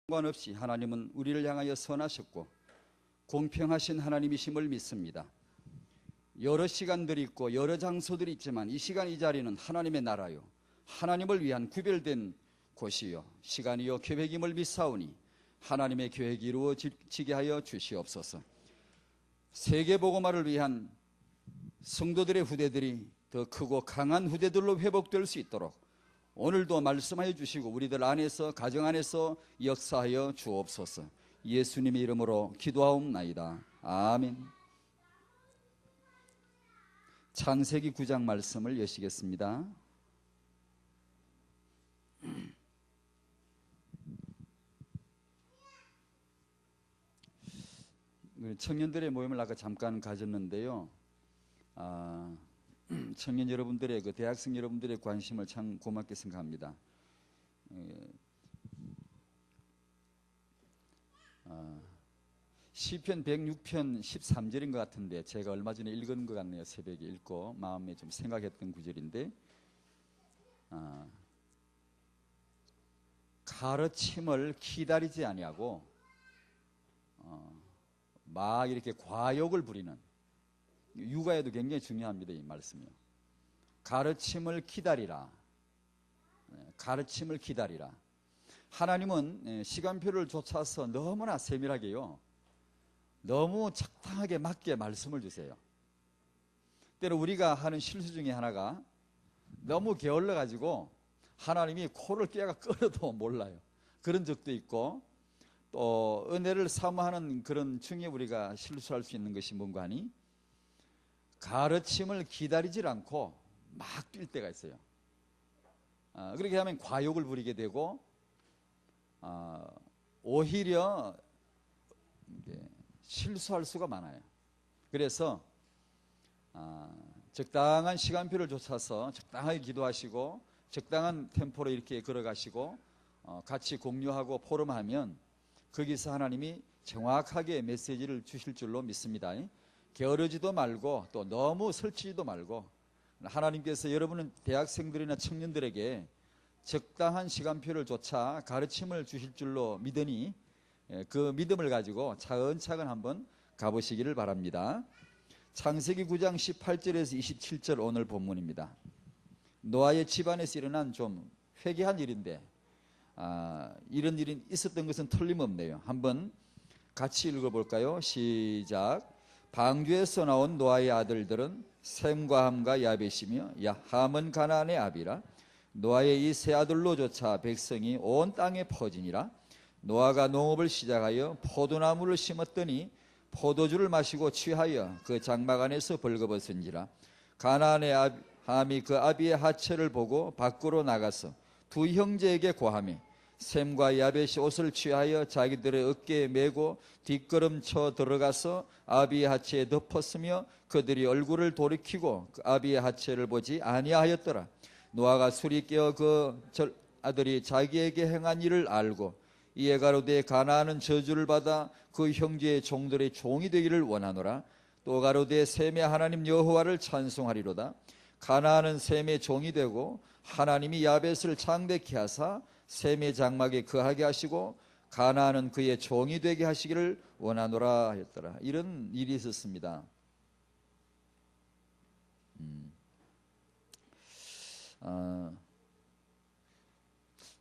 상관없이 하나님은 우리를 향하여 선하셨고 공평하신 하나님이심을 믿습니다. 여러 시간들이 있고 여러 장소들이 있지만 이 시간 이 자리는 하나님의 나라요 하나님을 위한 구별된 곳이요 시간이요 계획임을 믿사오니 하나님의 계획이 이루어지게 하여 주시옵소서. 세계복음화를 위한 성도들의 후대들이 더 크고 강한 후대들로 회복될 수 있도록 오늘도 말씀하여 주시고 우리들 안에서 가정 안에서 역사하여 주옵소서. 예수님의 이름으로 기도하옵나이다. 아멘. 창세기 9장 말씀을 여시겠습니다. 청년들의 모임을 아까 잠깐 가졌는데요. 청년 여러분들의 대학생 여러분들의 관심을 참 고맙게 생각합니다. 시편 106편 13절인 것 같은데 제가 얼마 전에 읽은 것 같네요. 새벽에 읽고 마음에 좀 생각했던 구절인데 가르침을 기다리지 아니하고 막 이렇게 과욕을 부리는, 육아에도 굉장히 중요합니다. 이 말씀이요. 가르침을 기다리라. 가르침을 기다리라. 하나님은 시간표를 쫓아서 너무나 세밀하게요, 너무 적당하게 맞게 말씀을 주세요. 때로 우리가 하는 실수 중에 하나가 너무 게을러 가지고 하나님이 코를 꿰가 끌어도 몰라요. 그런 적도 있고, 또 은혜를 사모하는 그런 중에 우리가 실수할 수 있는 것이 뭔가 하니 가르침을 기다리질 않고 막 뛸 때가 있어요. 그렇게 하면 과욕을 부리게 되고 오히려 실수할 수가 많아요. 그래서 적당한 시간표를 쫓아서 적당하게 기도하시고 적당한 템포로 이렇게 걸어가시고 같이 공유하고 포럼하면 거기서 하나님이 정확하게 메시지를 주실 줄로 믿습니다. 게으르지도 말고 또 너무 설치지도 말고 하나님께서 여러분은 대학생들이나 청년들에게 적당한 시간표를 쫓아 가르침을 주실 줄로 믿으니 그 믿음을 가지고 차근차근 한번 가보시기를 바랍니다. 창세기 9장 18절에서 27절 오늘 본문입니다. 노아의 집안에서 일어난 좀 회개한 일인데 이런 일이 있었던 것은 틀림없네요. 한번 같이 읽어볼까요? 시작. 방주에서 나온 노아의 아들들은 셈과 함과 야벳이며 함은 가나안의 아비라. 노아의 이 세 아들로 조차 백성이 온 땅에 퍼지니라. 노아가 농업을 시작하여 포도나무를 심었더니 포도주를 마시고 취하여 그 장막 안에서 벌거벗은지라. 가나안의 함이 그 아비의 하체를 보고 밖으로 나가서 두 형제에게 고하매 셈과 야벳이 옷을 취하여 자기들의 어깨에 메고 뒷걸음쳐 들어가서 아비의 하체에 덮었으며 그들이 얼굴을 돌이키고 그 아비의 하체를 보지 아니하였더라. 노아가 술이 깨어 그 아들이 자기에게 행한 일을 알고 이에 가로되 가나안은 저주를 받아 그 형제의 종들의 종이 되기를 원하노라. 또 가로되 셈의 하나님 여호와를 찬송하리로다. 가나안은 셈의 종이 되고 하나님이 야벳을 창대케 하사 셈의 장막에 거하게 하시고 가나안은 그의 종이 되게 하시기를 원하노라 했더라. 이런 일이 있었습니다.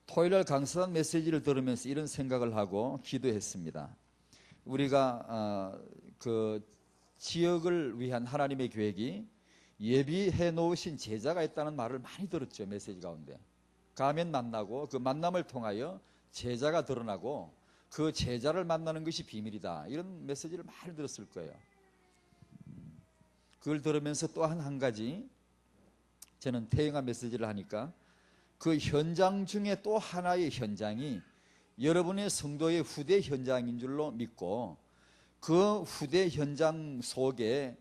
토요일날 강사단 메시지를 들으면서 이런 생각을 하고 기도했습니다. 우리가 그 지역을 위한 하나님의 계획이 예비해 놓으신 제자가 있다는 말을 많이 들었죠. 메시지 가운데 가면 만나고 그 만남을 통하여 제자가 드러나고 그 제자를 만나는 것이 비밀이다, 이런 메시지를 많이 들었을 거예요. 그걸 들으면서 또 한 가지, 저는 태영아 메시지를 하니까 그 현장 중에 또 하나의 현장이 여러분의 성도의 후대 현장인 줄로 믿고 그 후대 현장 속에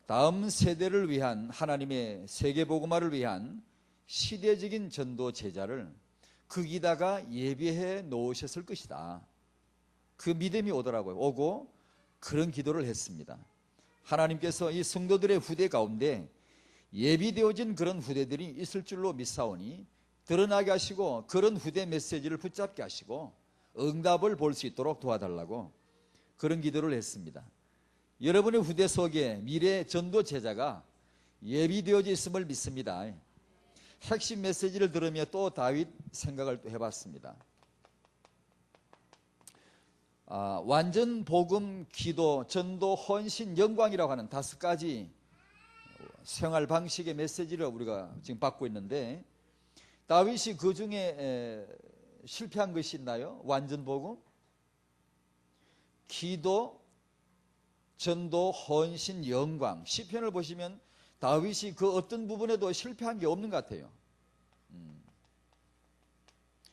다음 세대를 위한 하나님의 세계복음화를 위한 시대적인 전도 제자를 거기다가 예비해 놓으셨을 것이다. 그 믿음이 오더라고요. 오고 그런 기도를 했습니다. 하나님께서 이 성도들의 후대 가운데 예비되어진 그런 후대들이 있을 줄로 믿사오니 드러나게 하시고 그런 후대 메시지를 붙잡게 하시고 응답을 볼 수 있도록 도와달라고 그런 기도를 했습니다. 여러분의 후대 속에 미래 전도 제자가 예비되어져 있음을 믿습니다. 핵심 메시지를 들으며 또 다윗 생각을 또 해봤습니다. 완전 복음, 기도, 전도, 헌신, 영광이라고 하는 5가지 생활 방식의 메시지를 우리가 지금 받고 있는데, 다윗이 그 중에 실패한 것이 있나요? 완전 복음, 기도, 전도, 헌신, 영광. 시편을 보시면 다윗이 그 어떤 부분에도 실패한 게 없는 것 같아요.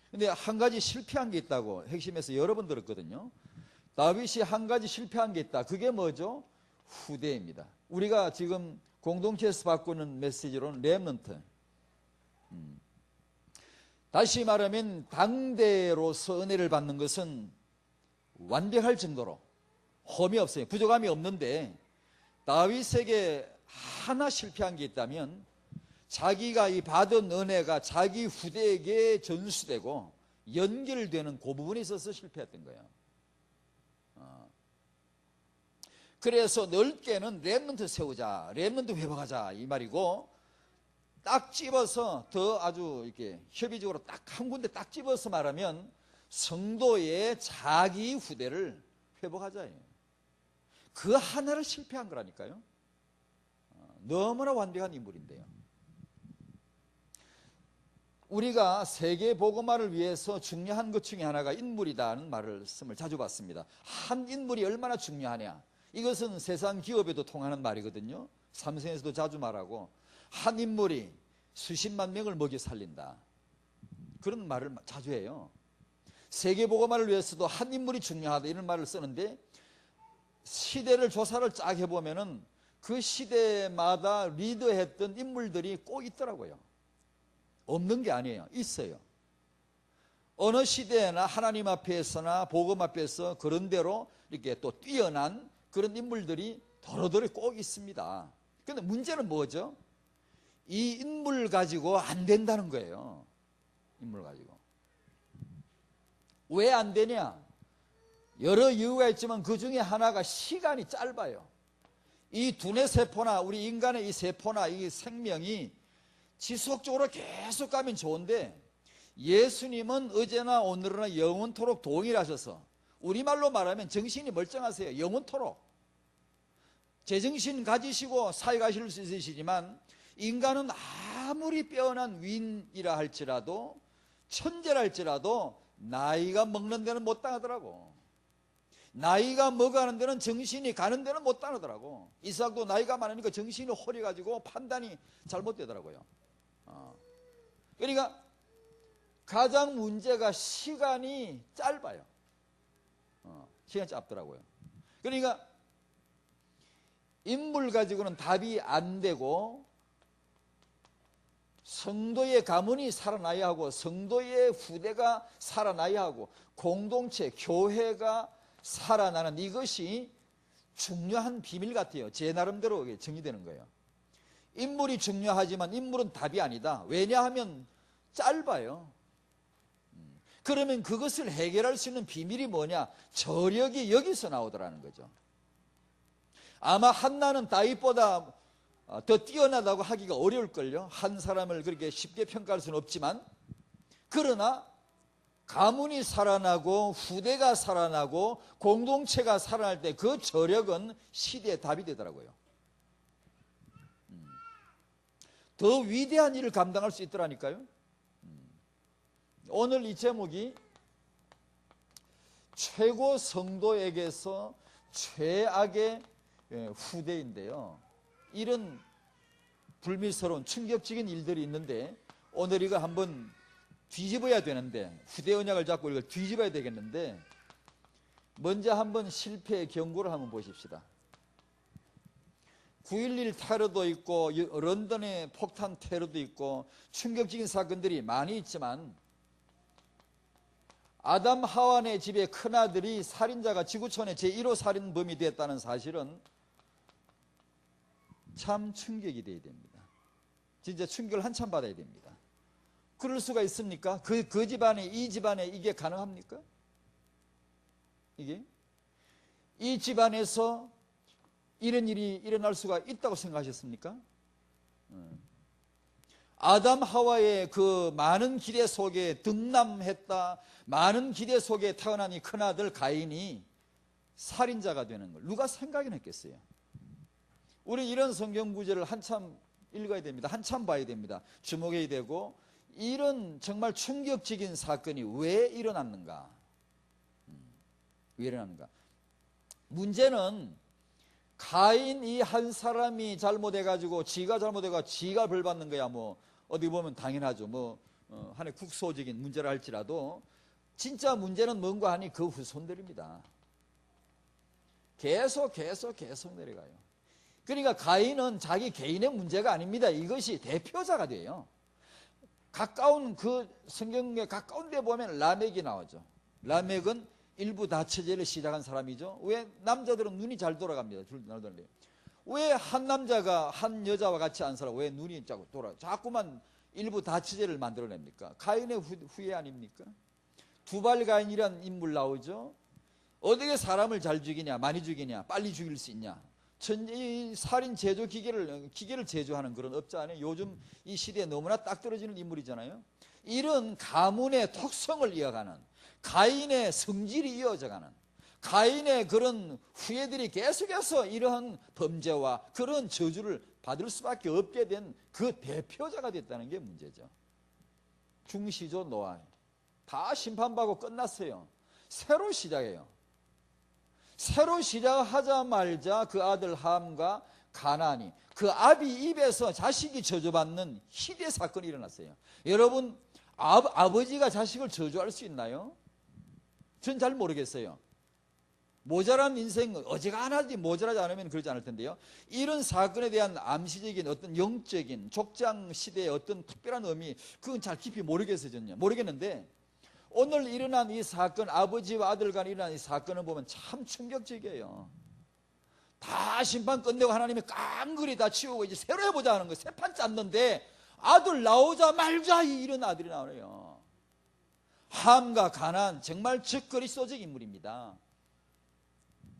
근데 한 가지 실패한 게 있다고 핵심에서 여러 번 들었거든요. 다윗이 한 가지 실패한 게 있다. 그게 뭐죠? 후대입니다. 우리가 지금 공동체에서 받고 있는 메시지로는 렘넌트. 다시 말하면 당대로서 은혜를 받는 것은 완벽할 정도로 험이 없어요. 부족함이 없는데, 다윗에게 하나 실패한 게 있다면 자기가 이 받은 은혜가 자기 후대에게 전수되고 연결되는 그 부분에 있어서 실패했던 거예요. 그래서 넓게는 렘넌트 세우자, 렘넌트 회복하자 이 말이고, 딱 집어서 더 아주 이렇게 협의적으로 딱 한 군데 딱 집어서 말하면 성도의 자기 후대를 회복하자예요. 그 하나를 실패한 거라니까요. 너무나 완벽한 인물인데요. 우리가 세계 복음화를 위해서 중요한 것 중에 하나가 인물이다는 말씀을 자주 봤습니다. 한 인물이 얼마나 중요하냐. 이것은 세상 기업에도 통하는 말이거든요. 삼성에서도 자주 말하고, 한 인물이 수십만 명을 먹여 살린다. 그런 말을 자주 해요. 세계 복음화를 위해서도 한 인물이 중요하다 이런 말을 쓰는데, 시대를 조사를 쫙 해보면은 그 시대마다 리더했던 인물들이 꼭 있더라고요. 없는 게 아니에요. 있어요. 어느 시대나 하나님 앞에서나 복음 앞에서 그런대로 이렇게 또 뛰어난 그런 인물들이 도로도로 꼭 있습니다. 그런데 문제는 뭐죠? 이 인물 가지고 안 된다는 거예요. 인물 가지고. 왜 안 되냐? 여러 이유가 있지만 그 중에 하나가 시간이 짧아요. 이 두뇌 세포나 우리 인간의 이 세포나 이 생명이 지속적으로 계속 가면 좋은데, 예수님은 어제나 오늘이나 영원토록 동일하셔서, 우리말로 말하면 정신이 멀쩡하세요. 영원토록. 제정신 가지시고 사회 가실 수 있으시지만, 인간은 아무리 빼어난 위인이라 할지라도, 천재라 할지라도 나이가 먹는 데는 못 당하더라고. 나이가 먹어가는 데는 정신이 가는 데는 못 당하더라고. 이삭도 나이가 많으니까 정신이 허려가지고 판단이 잘못되더라고요. 그러니까 가장 문제가 시간이 짧아요. 시간이 짧더라고요. 그러니까 인물 가지고는 답이 안 되고, 성도의 가문이 살아나야 하고, 성도의 후대가 살아나야 하고, 공동체, 교회가 살아나는 이것이 중요한 비밀 같아요. 제 나름대로 정리되는 거예요. 인물이 중요하지만 인물은 답이 아니다. 왜냐하면 짧아요. 그러면 그것을 해결할 수 있는 비밀이 뭐냐? 저력이 여기서 나오더라는 거죠. 아마 한나는 다윗보다 더 뛰어나다고 하기가 어려울걸요. 한 사람을 그렇게 쉽게 평가할 수는 없지만, 그러나 가문이 살아나고 후대가 살아나고 공동체가 살아날 때 그 저력은 시대의 답이 되더라고요. 더 위대한 일을 감당할 수 있더라니까요. 오늘 이 제목이 최고 성도에게서 최악의 후대인데요. 이런 불미스러운 충격적인 일들이 있는데, 오늘 이거 한번 뒤집어야 되는데, 후대 언약을 잡고 이걸 뒤집어야 되겠는데, 먼저 한번 실패의 경고를 한번 보십시다. 9.11 테러도 있고 런던의 폭탄 테러도 있고 충격적인 사건들이 많이 있지만, 아담 하와의 집의 큰아들이 살인자가 지구촌의 제1호 살인범이 됐다는 사실은 참 충격이 되어야 됩니다. 진짜 충격을 한참 받아야 됩니다. 그럴 수가 있습니까? 그 집안에, 이 집안에 이게 가능합니까? 이게? 이 집안에서 이런 일이 일어날 수가 있다고 생각하셨습니까? 아담 하와의 그 많은 기대 속에 등남했다, 많은 기대 속에 태어난 이 큰아들 가인이 살인자가 되는 걸 누가 생각이나 했겠어요? 우리 이런 성경 구절을 한참 읽어야 됩니다. 한참 봐야 됩니다. 주목해야 되고, 이런 정말 충격적인 사건이 왜 일어났는가? 왜 일어났는가? 문제는 가인 이 한 사람이 잘못해가지고 지가 잘못해가 지가 벌 받는 거야. 뭐 어디 보면 당연하죠. 뭐 하나의 국소적인 문제라 할지라도 진짜 문제는 뭔가 하니 그 후손들입니다. 계속 내려가요. 그러니까 가인은 자기 개인의 문제가 아닙니다. 이것이 대표자가 돼요. 가까운 그 성경에 가까운 데 보면 라멕이 나오죠. 라멕은 일부 다처제를 시작한 사람이죠. 왜? 남자들은 눈이 잘 돌아갑니다. 왜 한 남자가 한 여자와 같이 안 살아? 왜 눈이 자꾸만 일부 다처제를 만들어냅니까? 가인의 후예 아닙니까? 두발가인이란 인물 나오죠. 어떻게 사람을 잘 죽이냐, 많이 죽이냐, 빨리 죽일 수 있냐. 이 살인 제조 기계를 제조하는 그런 업자 안에 요즘 이 시대에 너무나 딱 떨어지는 인물이잖아요. 이런 가문의 특성을 이어가는, 가인의 성질이 이어져가는, 가인의 그런 후예들이 계속해서 이러한 범죄와 그런 저주를 받을 수밖에 없게 된 그 대표자가 됐다는 게 문제죠. 중시조 노아 다 심판받고 끝났어요. 새로 시작해요. 새로 시작하자마자 그 아들 함과 가나안이 그 아비 입에서 자식이 저주받는 희대 사건이 일어났어요. 여러분, 아버지가 자식을 저주할 수 있나요? 전 잘 모르겠어요. 모자란 인생, 어지간하지 모자라지 않으면 그러지 않을 텐데요. 이런 사건에 대한 암시적인 어떤 영적인 족장 시대의 어떤 특별한 의미, 그건 잘 깊이 모르겠어요. 전혀 모르겠는데, 오늘 일어난 이 사건, 아버지와 아들 간에 일어난 이 사건을 보면 참 충격적이에요. 다 심판 끝내고 하나님이 깡그리 다 치우고 이제 새로 해보자 하는 거예요. 새 판 짰는데 아들 나오자마자 이런 아들이 나오네요. 함과 가나안, 정말 적그리스도적 인물입니다.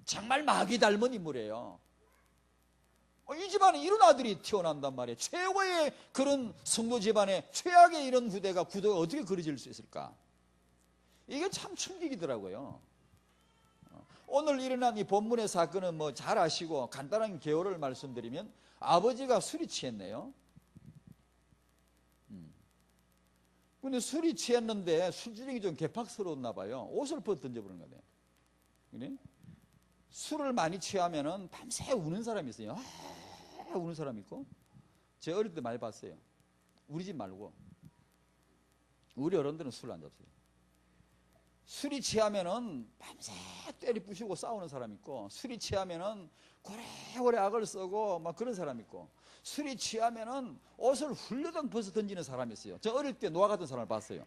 정말 마귀 닮은 인물이에요. 이 집안에 이런 아들이 태어난단 말이에요. 최고의 그런 성도 집안에 최악의 이런 구도가 어떻게 그려질 수 있을까? 이게 참 충격이더라고요. 오늘 일어난 이 본문의 사건은 뭐 잘 아시고 간단한 개요를 말씀드리면 아버지가 술이 취했네요. 근데 술이 취했는데 술주정이 좀 개팍스러웠나 봐요. 옷을 벗어 던져버린 거네요. 그래? 술을 많이 취하면은 밤새 우는 사람이 있어요. 우는 사람이 있고. 제가 어릴 때 많이 봤어요. 우리 집 말고. 우리 어른들은 술을 안 잡어요. 술이 취하면은 밤새 때리 부시고 싸우는 사람 있고, 술이 취하면은 고래고래 악을 쓰고 막 그런 사람 있고, 술이 취하면은 옷을 훌러덩 벗어 던지는 사람이 있어요. 저 어릴 때 노아 같은 사람을 봤어요.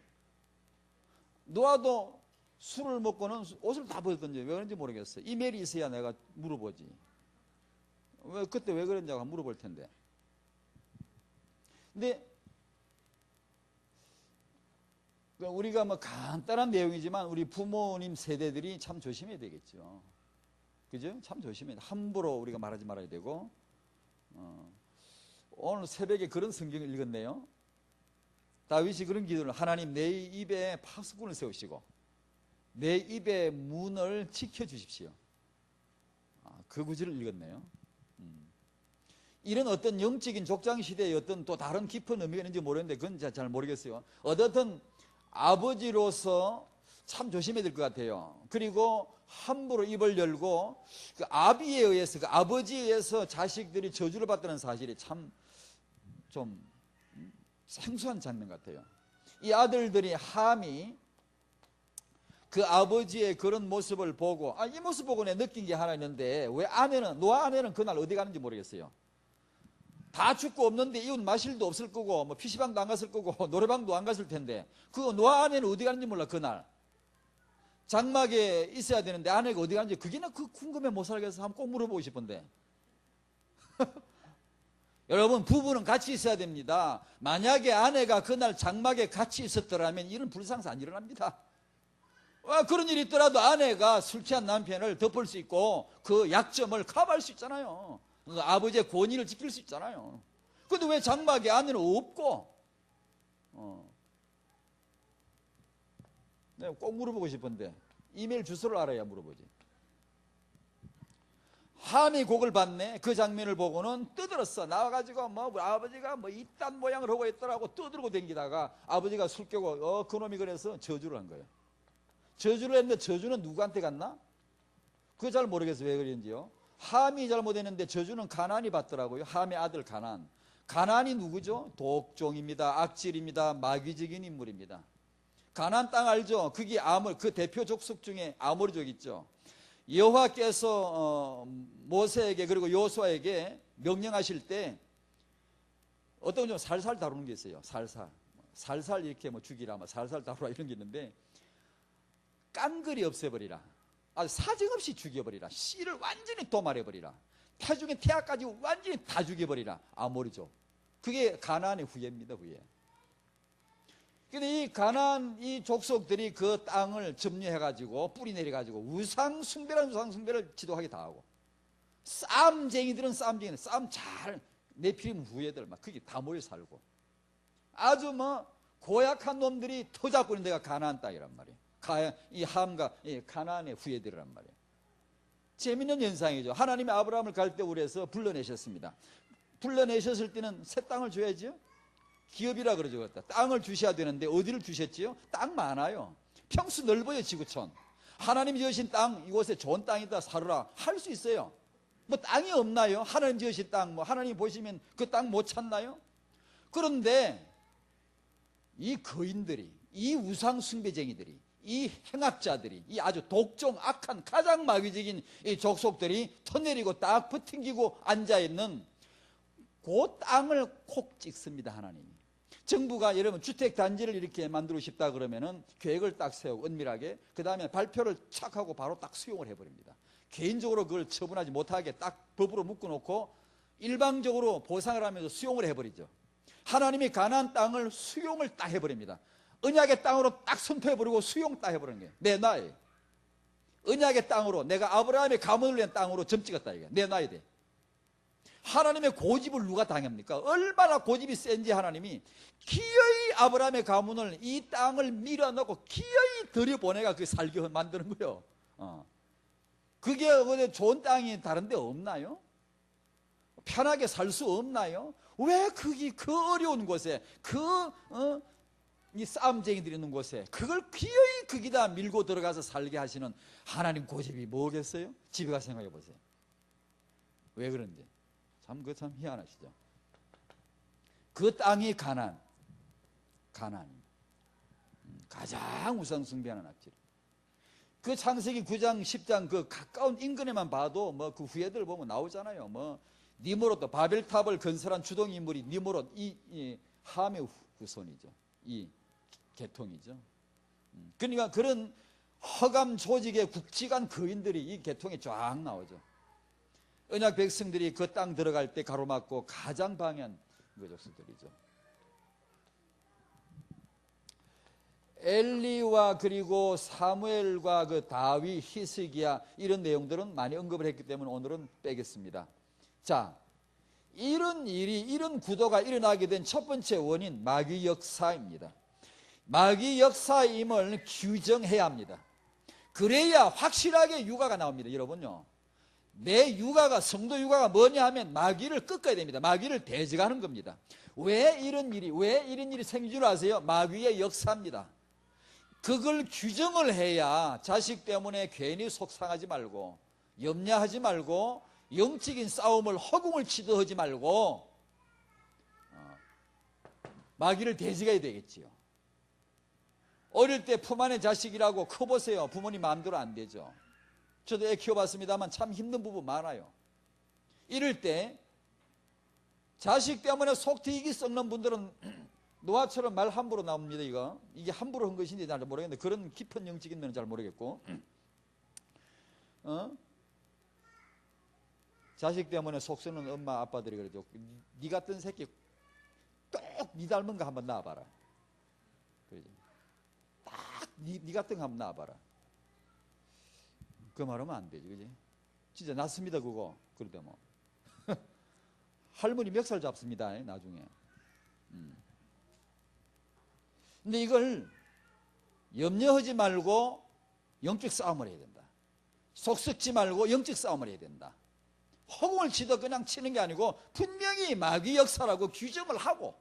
노아도 술을 먹고는 옷을 다 벗어 던져요. 왜 그런지 모르겠어요. 이메일이 있어야 내가 물어보지. 그때 왜 그랬냐고 물어볼 텐데. 근데 우리가 뭐 간단한 내용이지만 우리 부모님 세대들이 참 조심해야 되겠죠. 그죠? 참 조심해야 돼. 함부로 우리가 말하지 말아야 되고. 오늘 새벽에 그런 성경을 읽었네요. 다윗이 그런 기도를, 하나님 내 입에 파수꾼을 세우시고 내 입의 문을 지켜주십시오. 그 구절을 읽었네요. 이런 어떤 영적인 족장시대의 어떤 또 다른 깊은 의미가 있는지 모르겠는데 그건 잘 모르겠어요. 어떻든 아버지로서 참 조심해야 될 것 같아요. 그리고 함부로 입을 열고 그 아비에 의해서, 그 아버지에 의해서 자식들이 저주를 받다는 사실이 참 좀 생소한 장면 같아요. 이 아들들이 함이 그 아버지의 그런 모습을 보고, 이 모습 보고 내가 느낀 게 하나 있는데, 왜 노아 아내는 그날 어디 가는지 모르겠어요. 다 죽고 없는데 이웃 마실도 없을 거고, 뭐 PC방도 안 갔을 거고, 노래방도 안 갔을 텐데, 그 노아 아내는 어디 가는지 몰라. 그날 장막에 있어야 되는데 아내가 어디 가는지 그게 나 그 궁금해 못 살겠어. 한번 꼭 물어보고 싶은데. 여러분, 부부는 같이 있어야 됩니다. 만약에 아내가 그날 장막에 같이 있었더라면 이런 불상사 안 일어납니다. 그런 일이 있더라도 아내가 술 취한 남편을 덮을 수 있고 그 약점을 커버할 수 있잖아요. 아버지의 권위를 지킬 수 있잖아요. 근데 왜 장막에 아내는 없고? 내가 꼭 물어보고 싶은데 이메일 주소를 알아야 물어보지. 함이 곡을 봤네. 그 장면을 보고는 떠들었어. 나와가지고 뭐 아버지가 뭐 이딴 모양을 하고 있더라고 떠들고 댕기다가 아버지가 술 깨고 그놈이 그래서 저주를 한 거예요. 저주를 했는데 저주는 누구한테 갔나? 그거 잘 모르겠어요. 왜 그런지요. 함이 잘못했는데 저주는 가나안이 받더라고요. 함의 아들 가나안. 가나안이 누구죠? 독종입니다. 악질입니다. 마귀적인 인물입니다. 가나안 땅 알죠? 그게 그 대표 족속 중에 아모리족 있죠. 여호와께서 모세에게 그리고 요수아에게 명령하실 때 어떤 좀 살살 다루는 게 있어요. 살살 이렇게 뭐 죽이라, 뭐 살살 다루라 이런 게 있는데 깡그리 없애버리라. 사정없이 죽여버리라. 씨를 완전히 도말해버리라. 태중의 태아까지 완전히 다 죽여버리라. 아모리족. 그게 가나안의 후예입니다. 후예. 근데 이 가나안 이 족속들이 그 땅을 점유해가지고 뿌리 내려가지고 우상숭배라는 우상숭배를 지도하게 다 하고, 싸움쟁이들은 싸움쟁이들, 싸움 잘 네피림 후예들 막 그게 다 모여 살고, 아주 뭐 고약한 놈들이 터잡고 있는 데가 가나안 땅이란 말이에요. 이 함과 가나안의 후예들이란 말이에요. 재밌는 현상이죠. 하나님이 아브라함을 갈대우에서 불러내셨습니다. 불러내셨을 때는 새 땅을 줘야죠. 기업이라 그러죠. 땅을 주셔야 되는데 어디를 주셨지요? 땅 많아요. 평수 넓어요. 지구촌. 하나님이 지으신 땅, 이곳에 좋은 땅이다 살으라 할 수 있어요. 뭐 땅이 없나요? 하나님 지으신 땅, 뭐 하나님 보시면 그 땅 못 찾나요? 그런데 이 거인들이, 이 우상 숭배쟁이들이, 이 행악자들이, 이 아주 독종 악한 가장 마귀적인 이 족속들이 터내리고 딱 버팅기고 앉아있는 그 땅을 콕 찍습니다. 하나님이. 정부가 여러분 주택단지를 이렇게 만들고 싶다 그러면은 계획을 딱 세우고 은밀하게 그 다음에 발표를 착 하고 바로 딱 수용을 해버립니다. 개인적으로 그걸 처분하지 못하게 딱 법으로 묶어놓고 일방적으로 보상을 하면서 수용을 해버리죠. 하나님이 가나안 땅을 수용을 딱 해버립니다. 언약의 땅으로 딱 선포해버리고 수용 딱 해버리는 거예요. 내놔야. 언약의 땅으로, 내가 아브라함의 가문을 낸 땅으로 점 찍었다 이게. 내놔야 돼. 하나님의 고집을 누가 당합니까? 얼마나 고집이 센지 하나님이 기어이 아브라함의 가문을 이 땅을 밀어넣고 기어이 들여보내가 그 살게 만드는 거예요. 그게 어디 좋은 땅이 다른 데 없나요? 편하게 살 수 없나요? 왜 그 어려운 곳에 이 싸움쟁이들이 있는 곳에 그걸 기어이 거기다 밀고 들어가서 살게 하시는 하나님 고집이 뭐겠어요? 집에 가서 생각해 보세요. 왜 그런지. 참 희한하시죠. 그 땅이 가나안. 가장 우상숭배하는 악질. 그 창세기 9장 10장 그 가까운 인근에만 봐도 뭐 그 후예들 보면 나오잖아요. 뭐 니므롯도 바벨탑을 건설한 주동 인물이 니므롯 이 함의 후손이죠. 이 계통이죠. 그러니까 그런 허감 조직의 굵직한 거인들이 이 계통에 쫙 나오죠. 언약 백성들이 그 땅 들어갈 때 가로막고 가장 방해한 그 족속들이죠. 엘리와 그리고 사무엘과 그 다윗, 히스기야 이런 내용들은 많이 언급을 했기 때문에 오늘은 빼겠습니다. 자, 이런 구도가 일어나게 된 첫 번째 원인 마귀 역사입니다. 마귀 역사임을 규정해야 합니다. 그래야 확실하게 육아가 나옵니다. 여러분요, 내 육아가, 성도 육아가 뭐냐 하면 마귀를 꺾어야 됩니다. 마귀를 대적하는 겁니다. 왜 이런 일이 생긴 줄 아세요? 마귀의 역사입니다. 그걸 규정을 해야 자식 때문에 괜히 속상하지 말고, 염려하지 말고, 영적인 싸움을 허공을 치도하지 말고 마귀를 대적해야 되겠지요. 어릴 때 품 안의 자식이라고 커보세요. 부모님 마음대로 안 되죠. 저도 애 키워봤습니다만 참 힘든 부분 많아요. 이럴 때 자식 때문에 속 트이기 썩는 분들은 노아처럼 말 함부로 나옵니다. 이게 함부로 한 것인지 잘 모르겠는데 그런 깊은 영적인 면은 잘 모르겠고, 자식 때문에 속 썩는 엄마 아빠들이 그러죠. 니 같은 새끼 꼭 니 닮은 거 한번 낳아봐라. 그러죠. 딱 니 같은 거 한번 낳아봐라. 그 말하면 안 되지, 그지? 진짜 낳습니다, 그거. 그러다 뭐 할머니 멱살 잡습니다, 나중에. 근데 이걸 염려하지 말고 영적 싸움을 해야 된다. 속 썩지 말고 영적 싸움을 해야 된다. 허공을 치도 그냥 치는 게 아니고 분명히 마귀 역사라고 규정을 하고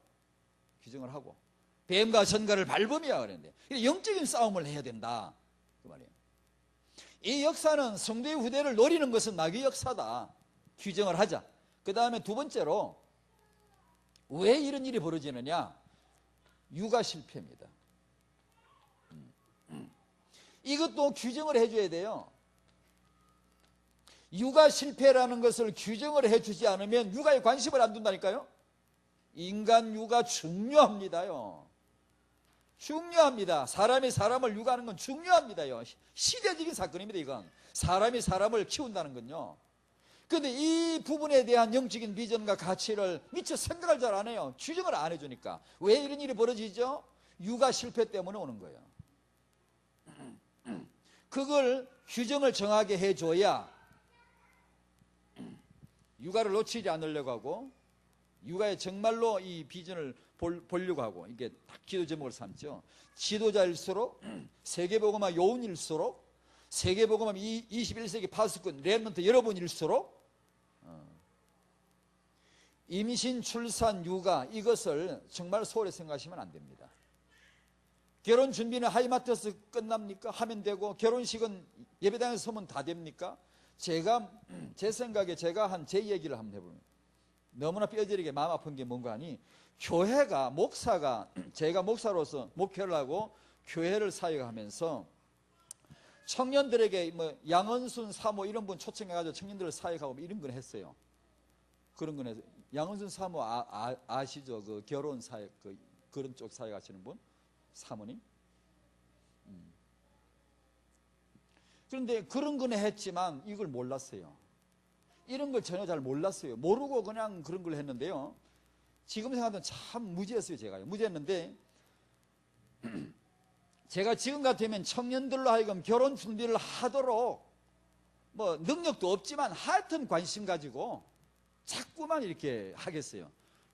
뱀과 전갈을 밟으며 그랬는데 영적인 싸움을 해야 된다, 그 말이에요. 이 역사는 성도의 후대를 노리는 것은 마귀 역사다. 규정을 하자. 그 다음에 두 번째로 왜 이런 일이 벌어지느냐? 육아 실패입니다. 이것도 규정을 해줘야 돼요. 육아 실패라는 것을 규정을 해주지 않으면 육아에 관심을 안 둔다니까요. 인간 육아 중요합니다요. 중요합니다. 사람이 사람을 육아하는 건 중요합니다요. 시대적인 사건입니다. 이건 사람이 사람을 키운다는 건요. 그런데 이 부분에 대한 영적인 비전과 가치를 미처 생각을 잘 안 해요. 규정을 안 해주니까. 왜 이런 일이 벌어지죠? 육아 실패 때문에 오는 거예요. 그걸 규정을 정하게 해줘야 육아를 놓치지 않으려고 하고 육아에 정말로 이 비전을 보려고 하고 이게 딱 기도 제목을 삼죠. 지도자일수록 세계복음화 요운일수록 세계복음화 21세기 파수꾼 렘넌트 여러분일수록 임신, 출산, 육아 이것을 정말 소홀히 생각하시면 안 됩니다. 결혼 준비는 하이마트에서 끝납니까? 하면 되고 결혼식은 예배당에서 서면 다 됩니까? 제 생각에 제가 한 제 얘기를 한번 해보면 너무나 뼈저리게 마음 아픈 게 뭔가 하니 교회가 목사가 제가 목사로서 목회를 하고 교회를 사역하면서 청년들에게 뭐 양은순 사모 이런 분 초청해가지고 청년들을 사역하고 이런 걸 했어요. 그런 건 해서 양은순 사모 아시죠? 그 결혼 사역 그런 쪽 사역하시는 분 사모님. 그런데 그런 건 했지만 이걸 몰랐어요. 이런 걸 전혀 잘 몰랐어요. 모르고 그냥 그런 걸 했는데요. 지금 생각하면 참 무지했어요. 제가요. 무지했는데 제가 지금 같으면 청년들로 하여금 결혼 준비를 하도록 뭐 능력도 없지만 하여튼 관심 가지고 자꾸만 이렇게 하겠어요.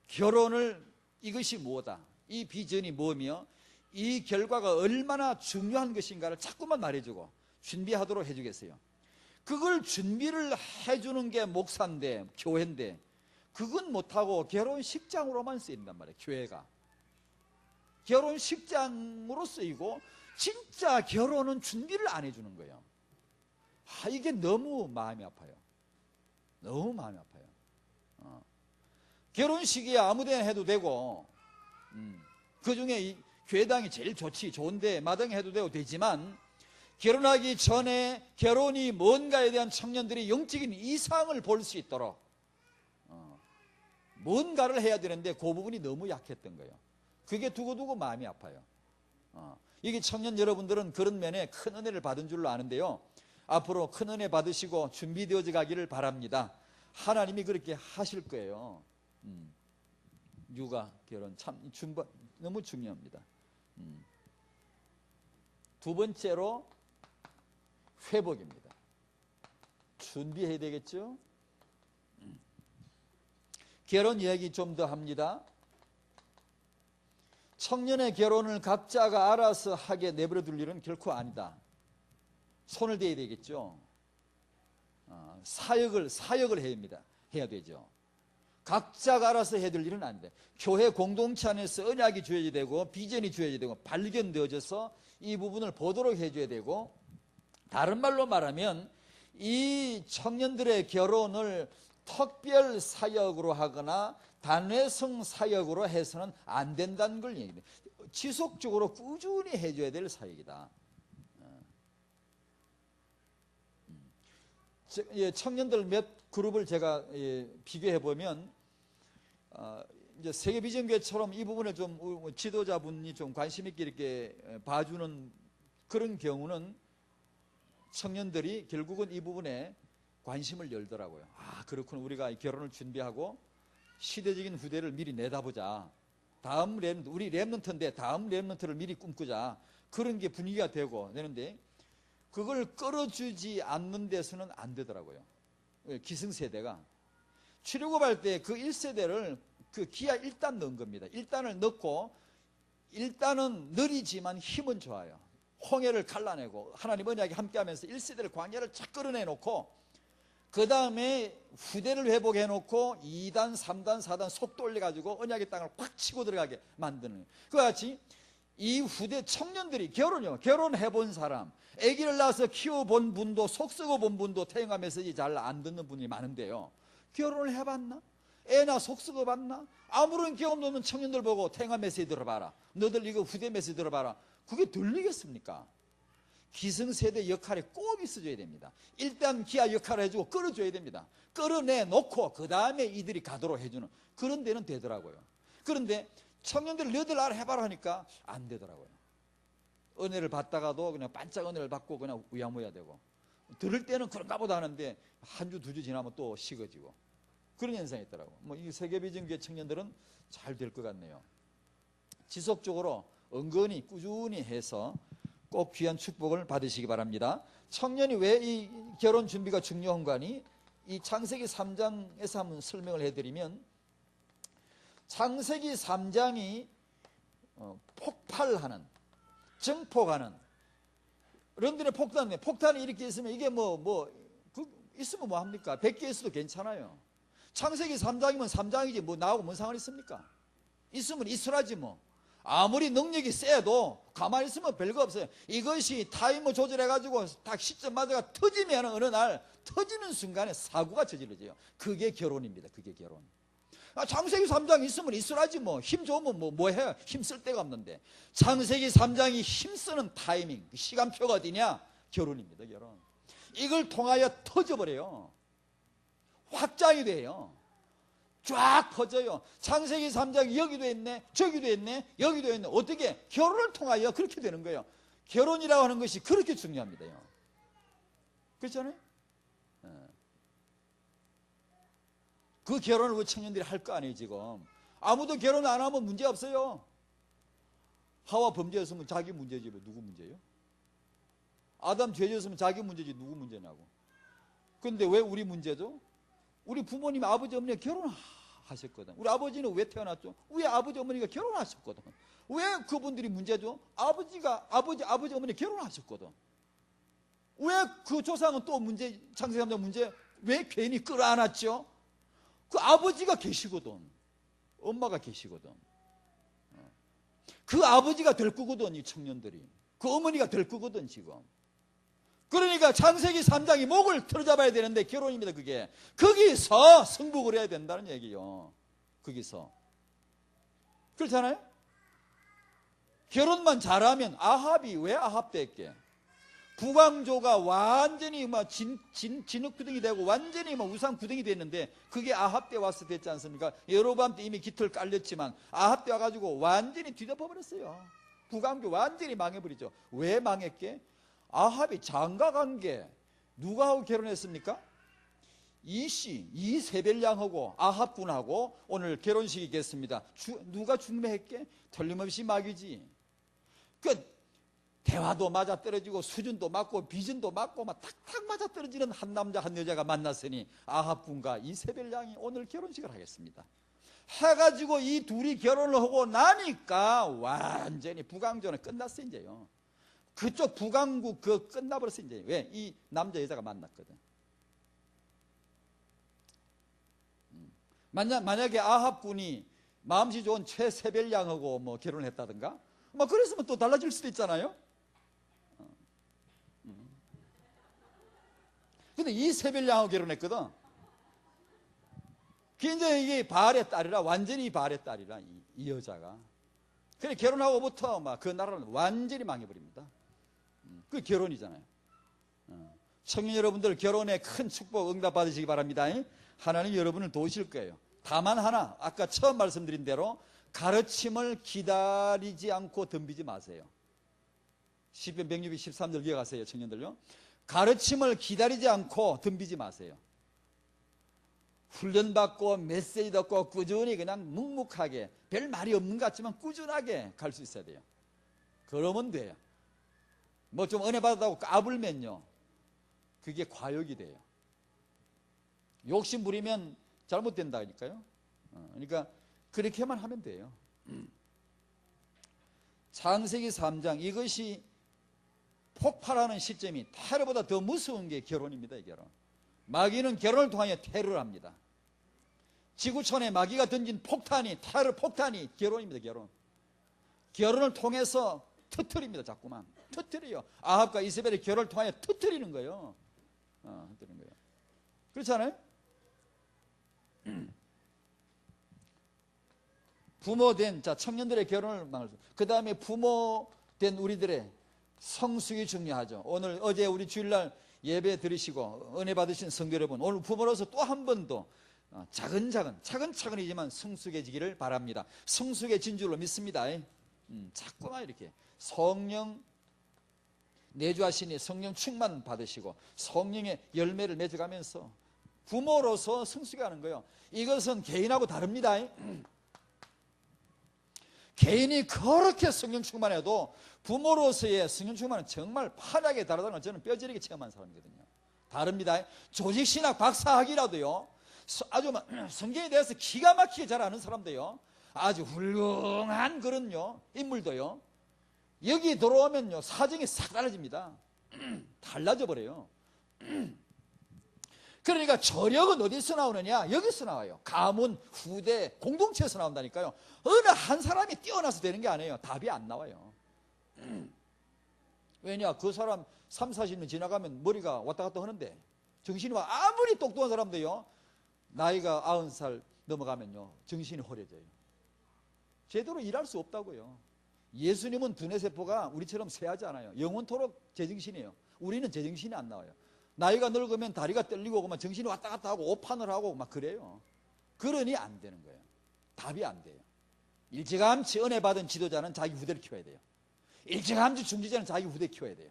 결혼을 이것이 뭐다. 이 비전이 뭐며 이 결과가 얼마나 중요한 것인가를 자꾸만 말해주고 준비하도록 해주겠어요. 그걸 준비를 해주는 게 목사인데 교회인데 그건 못하고 결혼식장으로만 쓰인단 말이에요. 교회가 결혼식장으로 쓰이고 진짜 결혼은 준비를 안 해주는 거예요. 이게 너무 마음이 아파요. 너무 마음이 아파요. 결혼식이야 아무데나 해도 되고 그 중에 교회당이 제일 좋은데 마당에 해도 되지만 결혼하기 전에 결혼이 뭔가에 대한 청년들이 영적인 이상을 볼 수 있도록 뭔가를 해야 되는데 그 부분이 너무 약했던 거예요. 그게 두고두고 마음이 아파요. 이게 청년 여러분들은 그런 면에 큰 은혜를 받은 줄로 아는데요. 앞으로 큰 은혜 받으시고 준비되어져 가기를 바랍니다. 하나님이 그렇게 하실 거예요. 육아, 결혼 참 너무 중요합니다. 두 번째로 회복입니다. 준비해야 되겠죠? 결혼 이야기 좀 더 합니다. 청년의 결혼을 각자가 알아서 하게 내버려 둘 일은 결코 아니다. 손을 대야 되겠죠. 사역을 해야 되죠. 각자가 알아서 해야 될 일은 아닌데 교회 공동체 안에서 언약이 주어져야 되고 비전이 주어져야 되고 발견되어져서 이 부분을 보도록 해줘야 되고 다른 말로 말하면 이 청년들의 결혼을 특별 사역으로 하거나 단회성 사역으로 해서는 안 된다는 걸 얘기해요. 지속적으로 꾸준히 해줘야 될 사역이다. 청년들 몇 그룹을 제가 비교해 보면 이제 세계비전교회처럼 이 부분을 좀 지도자분이 좀 관심 있게 이렇게 봐주는 그런 경우는 청년들이 결국은 이 부분에 관심을 열더라고요. 아, 그렇군. 우리가 결혼을 준비하고 시대적인 후대를 미리 내다보자. 다음 랩런트, 우리 랩런트인데 다음 랩런트를 미리 꿈꾸자. 그런 게 분위기가 되는데 그걸 끌어주지 않는 데서는 안 되더라고요. 기승세대가 출애굽할 때 그 1세대를 그 기아 1단 넣은 겁니다. 1단을 넣고 1단은 느리지만 힘은 좋아요. 홍해를 갈라내고 하나님 언약에 함께하면서 1세대를 광야를 쫙 끌어내놓고 그 다음에 후대를 회복해놓고 2단, 3단, 4단 속도 올려가지고 언약의 땅을 꽉 치고 들어가게 만드는, 그와 같이 이 후대 청년들이 결혼해본 사람, 아기를 낳아서 키워본 분도 속 썩어본 분도 태영아 메시지 잘 안 듣는 분이 많은데요, 결혼을 해봤나? 애나 속 썩어봤나? 아무런 경험도 없는 청년들 보고 태영아 메시지 들어봐라, 너들 이거 후대 메시지 들어봐라, 그게 들리겠습니까? 기성세대 역할에 꼭 있어줘야 됩니다. 일단 기아 역할을 해주고 끌어줘야 됩니다. 끌어내놓고 그 다음에 이들이 가도록 해주는 그런 데는 되더라고요. 그런데 청년들을 너희들 알아 해봐라 하니까 안 되더라고요. 은혜를 받다가도 그냥 반짝 은혜를 받고 그냥 우야무야 되고, 들을 때는 그런가 보다 하는데 한 주, 두 주 지나면 또 식어지고 그런 현상이 있더라고요. 이 세계비전교회 청년들은 잘 될 것 같네요. 지속적으로 은근히 꾸준히 해서 꼭 귀한 축복을 받으시기 바랍니다. 청년이 왜 이 결혼 준비가 중요한가 하니, 이 창세기 3장에서 한번 설명을 해드리면, 창세기 3장이 폭발하는, 증폭하는, 런던에 폭탄이 이렇게 있으면 이게 있으면 뭐 합니까? 100개 있어도 괜찮아요. 창세기 3장이면 3장이지 나하고 뭔 상관 있습니까? 있으면 있으라지 뭐. 아무리 능력이 세도 가만히 있으면 별거 없어요. 이것이 타이머 조절해가지고 딱 시점 맞아가 터지면 어느 날 터지는 순간에 사고가 저질러져요. 그게 결혼입니다. 그게 결혼. 창세기 3장 있으면 있으라지 뭐. 힘 좋으면 뭐 해요. 힘 쓸 데가 없는데. 창세기 3장이 힘쓰는 타이밍, 시간표가 어디냐? 결혼입니다. 결혼. 이걸 통하여 터져버려요. 확장이 돼요. 쫙 퍼져요. 창세기 3장이 여기도 있네, 저기도 있네, 여기도 있네. 어떻게? 결혼을 통하여 그렇게 되는 거예요. 결혼이라고 하는 것이 그렇게 중요합니다. 그렇잖아요? 그 결혼을 우리 청년들이 할 거 아니에요. 지금 아무도 결혼 안 하면 문제 없어요. 하와 범죄였으면 자기 문제지 누구 문제예요? 아담 죄졌으면 자기 문제지 누구 문제냐고. 근데 왜 우리 문제죠? 우리 부모님, 아버지, 어머니가 결혼하셨거든. 우리 아버지는 왜 태어났죠? 우리 아버지, 어머니가 결혼하셨거든. 왜 그분들이 문제죠? 아버지, 어머니 결혼하셨거든. 왜 그 조상은 또 문제, 창세기 3장 문제, 왜 괜히 끌어안았죠? 그 아버지가 계시거든. 엄마가 계시거든. 그 아버지가 될 거거든, 이 청년들이. 그 어머니가 될 거거든, 지금. 그러니까 창세기 3장이 목을 틀어잡아야 되는데 결혼입니다. 그게 거기서 승복을 해야 된다는 얘기요. 거기서 그렇잖아요. 결혼만 잘하면, 아합이 왜 아합 됐게? 북왕조가 완전히 진흙구덩이 되고 완전히 우상구덩이 됐는데 그게 아합 때 와서 됐지 않습니까? 여로보암 때 이미 깃털 깔렸지만 아합 때 와가지고 완전히 뒤덮어버렸어요. 북왕조 완전히 망해버리죠. 왜 망했게? 아합이 장가관계, 누가 하고 결혼했습니까? 이세벨양하고 아합군하고 오늘 결혼식이 있겠습니다. 누가 중매했게? 틀림없이 마귀지. 대화도 맞아떨어지고 수준도 맞고 비전도 맞고 막 탁탁 맞아떨어지는 한 남자 한 여자가 만났으니 아합군과 이세벨양이 오늘 결혼식을 하겠습니다. 해가지고 이 둘이 결혼을 하고 나니까 완전히 북왕조는 끝났어요. 이제요. 그쪽 북왕국 끝나버렸어요. 이제. 왜? 이 남자 여자가 만났거든. 만약에 아합군이 마음씨 좋은 최세벨양하고 결혼했다든가 그랬으면 또 달라질 수도 있잖아요. 근데 이 세벨양하고 결혼했거든. 이제 이게 바알의 딸이라, 완전히 바알의 딸이라, 이 여자가. 그래 결혼하고부터 그 나라는 완전히 망해버립니다. 그게 결혼이잖아요. 청년 여러분들 결혼에 큰 축복 응답 받으시기 바랍니다. 하나님 여러분을 도우실 거예요. 다만 하나, 아까 처음 말씀드린 대로 가르침을 기다리지 않고 덤비지 마세요. 시편 106편 13절 기억하세요, 청년들요. 가르침을 기다리지 않고 덤비지 마세요. 훈련받고 메시지 듣고 꾸준히 그냥 묵묵하게 별 말이 없는 것 같지만 꾸준하게 갈 수 있어야 돼요. 그러면 돼요. 뭐 좀 은혜 받았다고 까불면요, 그게 과욕이 돼요. 욕심 부리면 잘못된다니까요. 그러니까 그렇게만 하면 돼요. 창세기 3장, 이것이 폭발하는 시점이 테러보다 더 무서운 게 결혼입니다. 이 결혼. 마귀는 결혼을 통하여 테러를 합니다. 지구촌에 마귀가 던진 폭탄이, 테러 폭탄이 결혼입니다. 결혼을 통해서 터뜨립니다. 자꾸만 터뜨려요. 아합과 이세벨의 결혼을 통하여 터뜨리는 거예요. 터뜨리는 거예요. 그렇잖아요? 부모된 청년들의 결혼을 막을 수. 그 다음에 부모된 우리들의 성숙이 중요하죠. 어제 우리 주일날 예배 들으시고 은혜 받으신 성도 여러분, 오늘 부모로서 또 한 번 더 차근차근이지만 성숙해지기를 바랍니다. 성숙해진 줄로 믿습니다. 자꾸만 이렇게 성령 내주하시니 성령 충만 받으시고 성령의 열매를 맺어가면서 부모로서 성숙해가는 거예요. 이것은 개인하고 다릅니다. 개인이 그렇게 성령 충만해도 부모로서의 성령 충만은 정말 판하게 다르다는 걸 저는 뼈저리게 체험한 사람이거든요. 다릅니다. 조직신학 박사학이라도요, 아주 성경에 대해서 기가 막히게 잘 아는 사람도요, 아주 훌륭한 그런요 인물도요, 여기 들어오면요 사정이 싹 달라집니다. 달라져 버려요. 그러니까 저력은 어디서 나오느냐? 여기서 나와요. 가문, 후대, 공동체에서 나온다니까요. 어느 한 사람이 뛰어나서 되는 게 아니에요. 답이 안 나와요. 왜냐? 그 사람 3, 40년 지나가면 머리가 왔다 갔다 하는데, 정신이 아무리 똑똑한 사람도요, 나이가 90살 넘어가면요 정신이 허려져요. 제대로 일할 수 없다고요. 예수님은 두뇌세포가 우리처럼 쇠하지 않아요. 영원토록 제정신이에요. 우리는 제정신이 안 나와요. 나이가 늙으면 다리가 떨리고 막 정신이 왔다 갔다 하고 오판을 하고 막 그래요. 그러니 안 되는 거예요. 답이 안 돼요. 일찌감치 은혜 받은 지도자는 자기 후대를 키워야 돼요. 일찌감치 중지자는 자기 후대 키워야 돼요.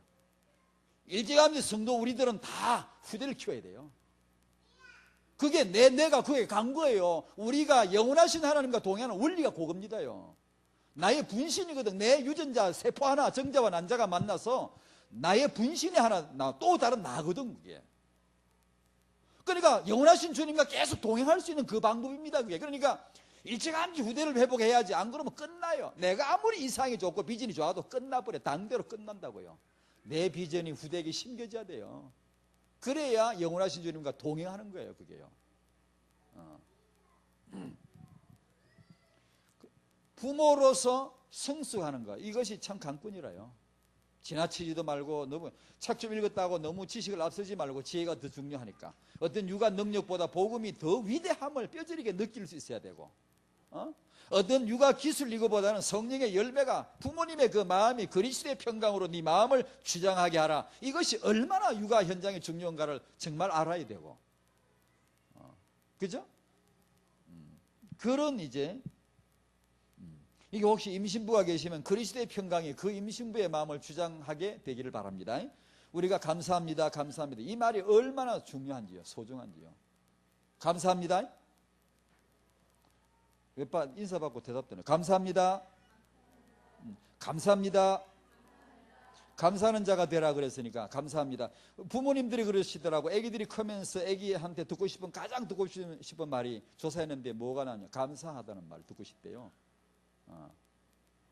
일찌감치 성도 우리들은 다 후대를 키워야 돼요. 그게 내가 그게 간 거예요. 우리가 영원하신 하나님과 동행하는 원리가 그겁니다요. 나의 분신이거든. 내 유전자 세포 하나, 정자와 난자가 만나서 나의 분신이 하나, 또 다른 나거든, 그게. 그러니까 영원하신 주님과 계속 동행할 수 있는 그 방법입니다, 그게. 그러니까 일찌감치 후대를 회복해야지. 안 그러면 끝나요. 내가 아무리 이상이 좋고 비전이 좋아도 끝나버려. 당대로 끝난다고요. 내 비전이 후대에게 심겨져야 돼요. 그래야 영원하신 주님과 동행하는 거예요, 그게요. 부모로서 성숙하는 거, 이것이 참 강권이라요. 지나치지도 말고, 너무 책 좀 읽었다고 너무 지식을 앞서지 말고 지혜가 더 중요하니까. 어떤 육아 능력보다 복음이 더 위대함을 뼈저리게 느낄 수 있어야 되고, 어떤 육아 기술 이거보다는 성령의 열매가, 부모님의 그 마음이 그리스도의 평강으로 네 마음을 주장하게 하라. 이것이 얼마나 육아 현장에 중요한가를 정말 알아야 되고, 그죠? 그런 이제 이게 혹시 임신부가 계시면 그리스도의 평강이 그 임신부의 마음을 주장하게 되기를 바랍니다. 우리가 감사합니다, 감사합니다, 이 말이 얼마나 중요한지요, 소중한지요. 감사합니다. 몇 번 인사받고 대답되네. 감사합니다. 감사합니다. 감사하는 자가 되라 그랬으니까 감사합니다. 부모님들이 그러시더라고. 애기들이 크면서 애기한테 듣고 싶은, 가장 듣고 싶은 말이, 조사했는데 뭐가 나냐, 감사하다는 말 듣고 싶대요.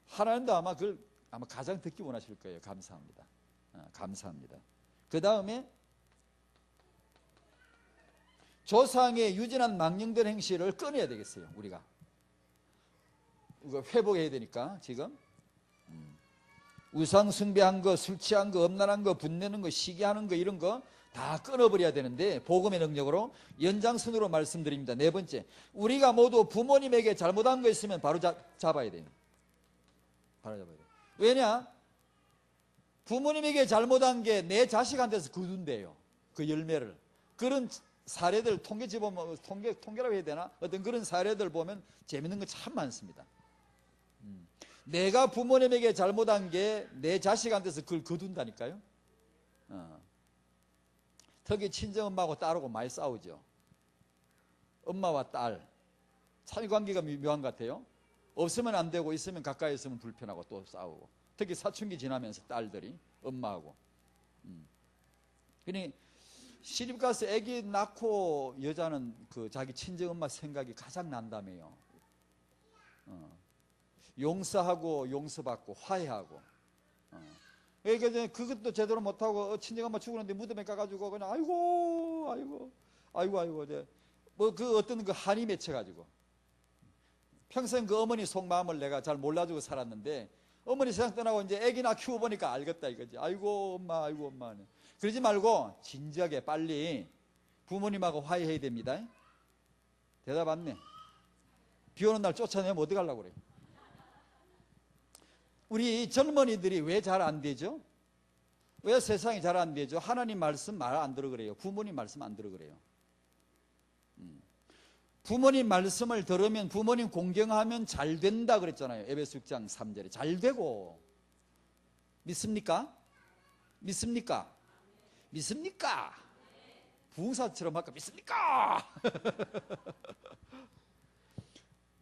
하나님도 아마 그걸 가장 듣기 원하실 거예요. 감사합니다. 감사합니다. 그 다음에 조상의 유진한 망령된 행실을 끊어야 되겠어요. 우리가 이거 회복해야 되니까. 지금 우상 숭배한 거, 술 취한 거, 음란한 거, 분내는 거, 시기하는 거, 이런 거 다 끊어버려야 되는데, 복음의 능력으로 연장선으로 말씀드립니다. 네 번째, 우리가 모두 부모님에게 잘못한 거 있으면 바로 잡아야 돼요. 바로 잡아야 돼요. 왜냐? 부모님에게 잘못한 게 내 자식한테서 거둔대요. 그 열매를. 그런 사례들 통계라고 해야 되나? 어떤 그런 사례들 보면 재밌는 거 참 많습니다. 내가 부모님에게 잘못한 게 내 자식한테서 그걸 거둔다니까요. 특히 친정엄마하고 딸하고 많이 싸우죠. 엄마와 딸 사이관계가 묘한 것 같아요. 없으면 안 되고 있으면 가까이 있으면 불편하고 또 싸우고, 특히 사춘기 지나면서 딸들이 엄마하고. 그러니 시집 가서 아기 낳고 여자는 그 자기 친정엄마 생각이 가장 난다며요. 용서하고 용서받고 화해하고. 그러니까 그것도 제대로 못하고 친정엄마 죽었는데 무덤에 가가지고 그냥 아이고 뭐 그 어떤 그 한이 맺혀가지고 평생 그 어머니 속마음을 내가 잘 몰라주고 살았는데 어머니 세상 떠나고 이제 애기나 키워보니까 알겠다 이거지. 아이고 엄마. 그러지 말고 진지하게 빨리 부모님하고 화해해야 됩니다. 대답 안 내. 비 오는 날 쫓아내면 어떡하려고 그래요. 우리 젊은이들이 왜 잘 안 되죠? 왜 세상이 잘 안 되죠? 하나님 말씀 말 안 들어 그래요. 부모님 말씀 안 들어 그래요. 부모님 말씀을 들으면, 부모님 공경하면 잘 된다 그랬잖아요. 에베소 6장 3절에. 잘 되고. 믿습니까? 부흥사처럼 할까? 믿습니까?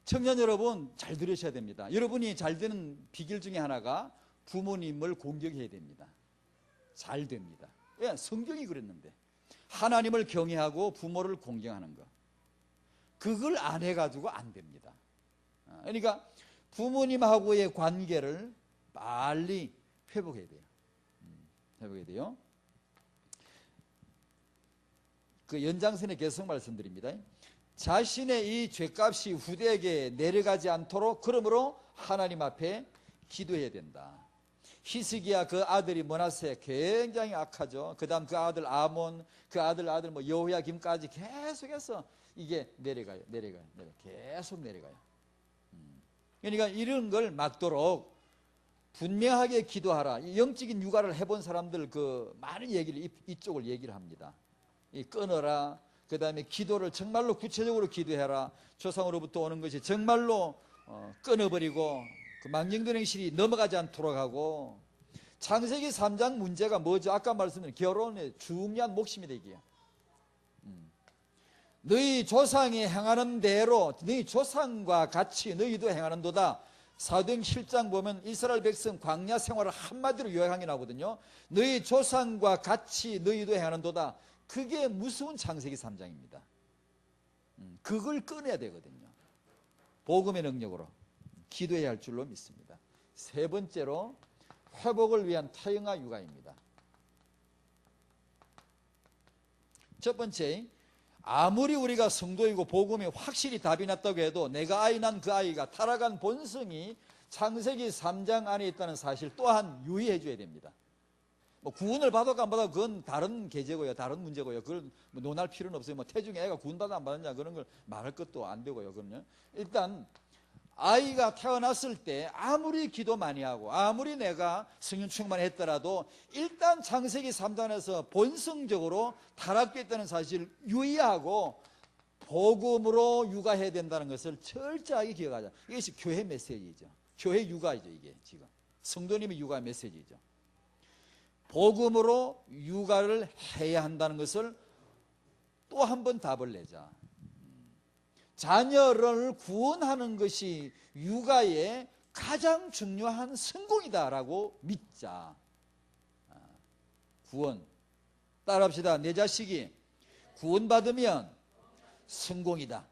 청년 여러분 잘 들으셔야 됩니다. 여러분이 잘 되는 비결 중에 하나가 부모님을 공경해야 됩니다. 잘 됩니다. 예, 성경이 그랬는데 하나님을 경외하고 부모를 공경하는 것, 그걸 안 해가지고 안 됩니다. 그러니까 부모님하고의 관계를 빨리 회복해야 돼요. 그 연장선의 개성 말씀드립니다. 자신의 이 죄값이 후대에게 내려가지 않도록 그러므로 하나님 앞에 기도해야 된다. 히스기야 그 아들이 머나세 굉장히 악하죠. 그 다음 그 아들 아몬, 그 아들 뭐 여호야김까지 계속해서 이게 내려가요. 계속 내려가요. 그러니까 이런 걸 막도록 분명하게 기도하라. 영적인 육아를 해본 사람들 그 많은 얘기를 이쪽을 얘기를 합니다. 끊어라. 그 다음에 기도를 정말로 구체적으로 기도해라. 조상으로부터 오는 것이 정말로 끊어버리고 그 망령된 행실이 넘어가지 않도록 하고. 창세기 3장 문제가 뭐죠? 아까 말씀드린 결혼의 중요한 몫입니다. 이게 너희 조상이 행하는 대로 너희 조상과 같이 너희도 행하는도다. 사도행 7장 보면 이스라엘 백성 광야 생활을 한마디로 요약하게 나오거든요. 너희 조상과 같이 너희도 행하는도다. 그게 무서운 창세기 3장입니다. 그걸 꺼내야 되거든요. 복음의 능력으로 기도해야 할 줄로 믿습니다. 세 번째로 회복을 위한 타영화 육아입니다. 첫 번째, 아무리 우리가 성도이고 복음이 확실히 답이 났다고 해도 내가 아이 난 그 아이가 타락한 본성이 창세기 3장 안에 있다는 사실 또한 유의해 줘야 됩니다. 뭐 구원을 받았고 안 받았고 그건 다른 계제고요, 다른 문제고요. 그걸 뭐 논할 필요는 없어요. 뭐 태중에 애가 구원 받아 안 받았냐 그런 걸 말할 것도 안 되고요. 그럼요. 일단 아이가 태어났을 때 아무리 기도 많이 하고 아무리 내가 성령 충만했더라도 일단 창세기 3장에서 본성적으로 타락했다는 사실을 유의하고 복음으로 육아해야 된다는 것을 철저하게 기억하자. 이것이 교회 메시지죠. 교회 육아이죠. 이게 지금 성도님의 육아 메시지죠. 복음으로 육아를 해야 한다는 것을 또 한 번 답을 내자. 자녀를 구원하는 것이 육아의 가장 중요한 성공이다라고 믿자. 구원. 따라합시다. 내 자식이 구원받으면 성공이다.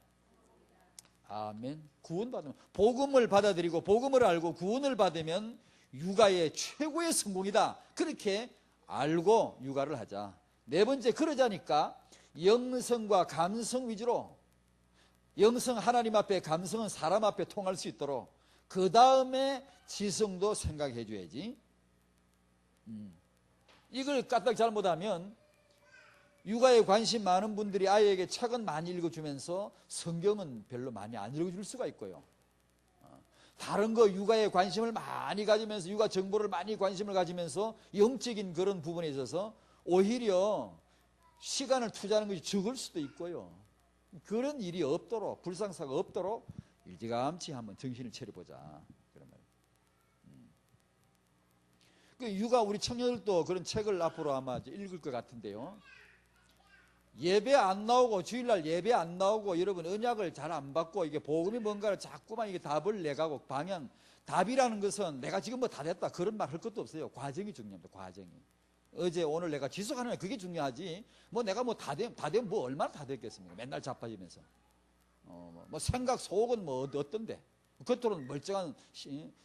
아멘. 구원받으면, 복음을 받아들이고 복음을 알고 구원을 받으면 육아의 최고의 성공이다. 그렇게 알고 육아를 하자. 네 번째, 그러자니까 영성과 감성 위주로, 영성 하나님 앞에, 감성은 사람 앞에 통할 수 있도록 그 다음에 지성도 생각해 줘야지. 이걸 까딱 잘못하면 육아에 관심 많은 분들이 아이에게 책은 많이 읽어주면서 성경은 별로 많이 안 읽어줄 수가 있고요. 다른 거 육아에 관심을 많이 가지면서 육아 정보를 많이 관심을 가지면서 영적인 그런 부분에 있어서 오히려 시간을 투자하는 것이 적을 수도 있고요. 그런 일이 없도록, 불상사가 없도록 일찌감치 한번 정신을 차려보자. 그런 말이에요. 그 육아 우리 청년들도 그런 책을 앞으로 아마 읽을 것 같은데요. 예배 안 나오고, 주일날 예배 안 나오고, 여러분 언약을 잘 안 받고, 이게 복음이 뭔가를 자꾸만 이게 답을 내가고 답이라는 것은 내가 지금 뭐 다 됐다 그런 말 할 것도 없어요. 과정이 중요합니다. 과정이. 어제 오늘 내가 지속하는 게 그게 중요하지. 뭐 내가 뭐 다 되면 뭐 얼마나 다 됐겠습니까? 맨날 자빠지면서. 뭐 생각 속은 뭐 어떤데? 겉으로는 멀쩡한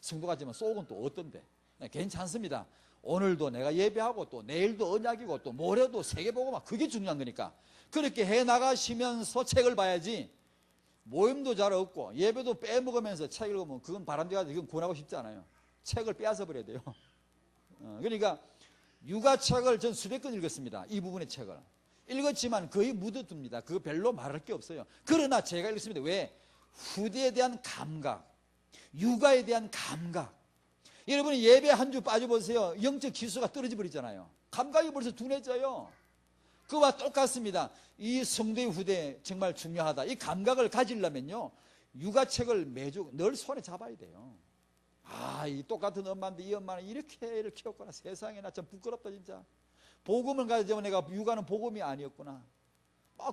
성도 같지만 속은 또 어떤데? 괜찮습니다. 오늘도 내가 예배하고 또 내일도 언약이고 또 모레도 세계보고 막 그게 중요한 거니까 그렇게 해 나가시면서 책을 봐야지. 모임도 잘 없고 예배도 빼먹으면서 책 읽으면 그건 바람직하지. 그건 권하고 싶지 않아요. 책을 빼앗아 버려야 돼요. 그러니까 육아책을 전 수백 권 읽었습니다. 이 부분의 책을 읽었지만 거의 묻어둡니다. 그거 별로 말할 게 없어요. 그러나 제가 읽었습니다. 왜? 후대에 대한 감각, 육아에 대한 감각. 여러분이 예배 한 주 빠져보세요. 영적 기수가 떨어져 버리잖아요. 감각이 벌써 둔해져요. 그와 똑같습니다. 이 성도의 후대 정말 중요하다. 이 감각을 가지려면요, 육아책을 매주 늘 손에 잡아야 돼요. 이 똑같은 엄마인데 이 엄마는 이렇게 애를 키웠구나. 세상에 나 참 부끄럽다 진짜. 복음을 가지고 내가 육아는 복음이 아니었구나.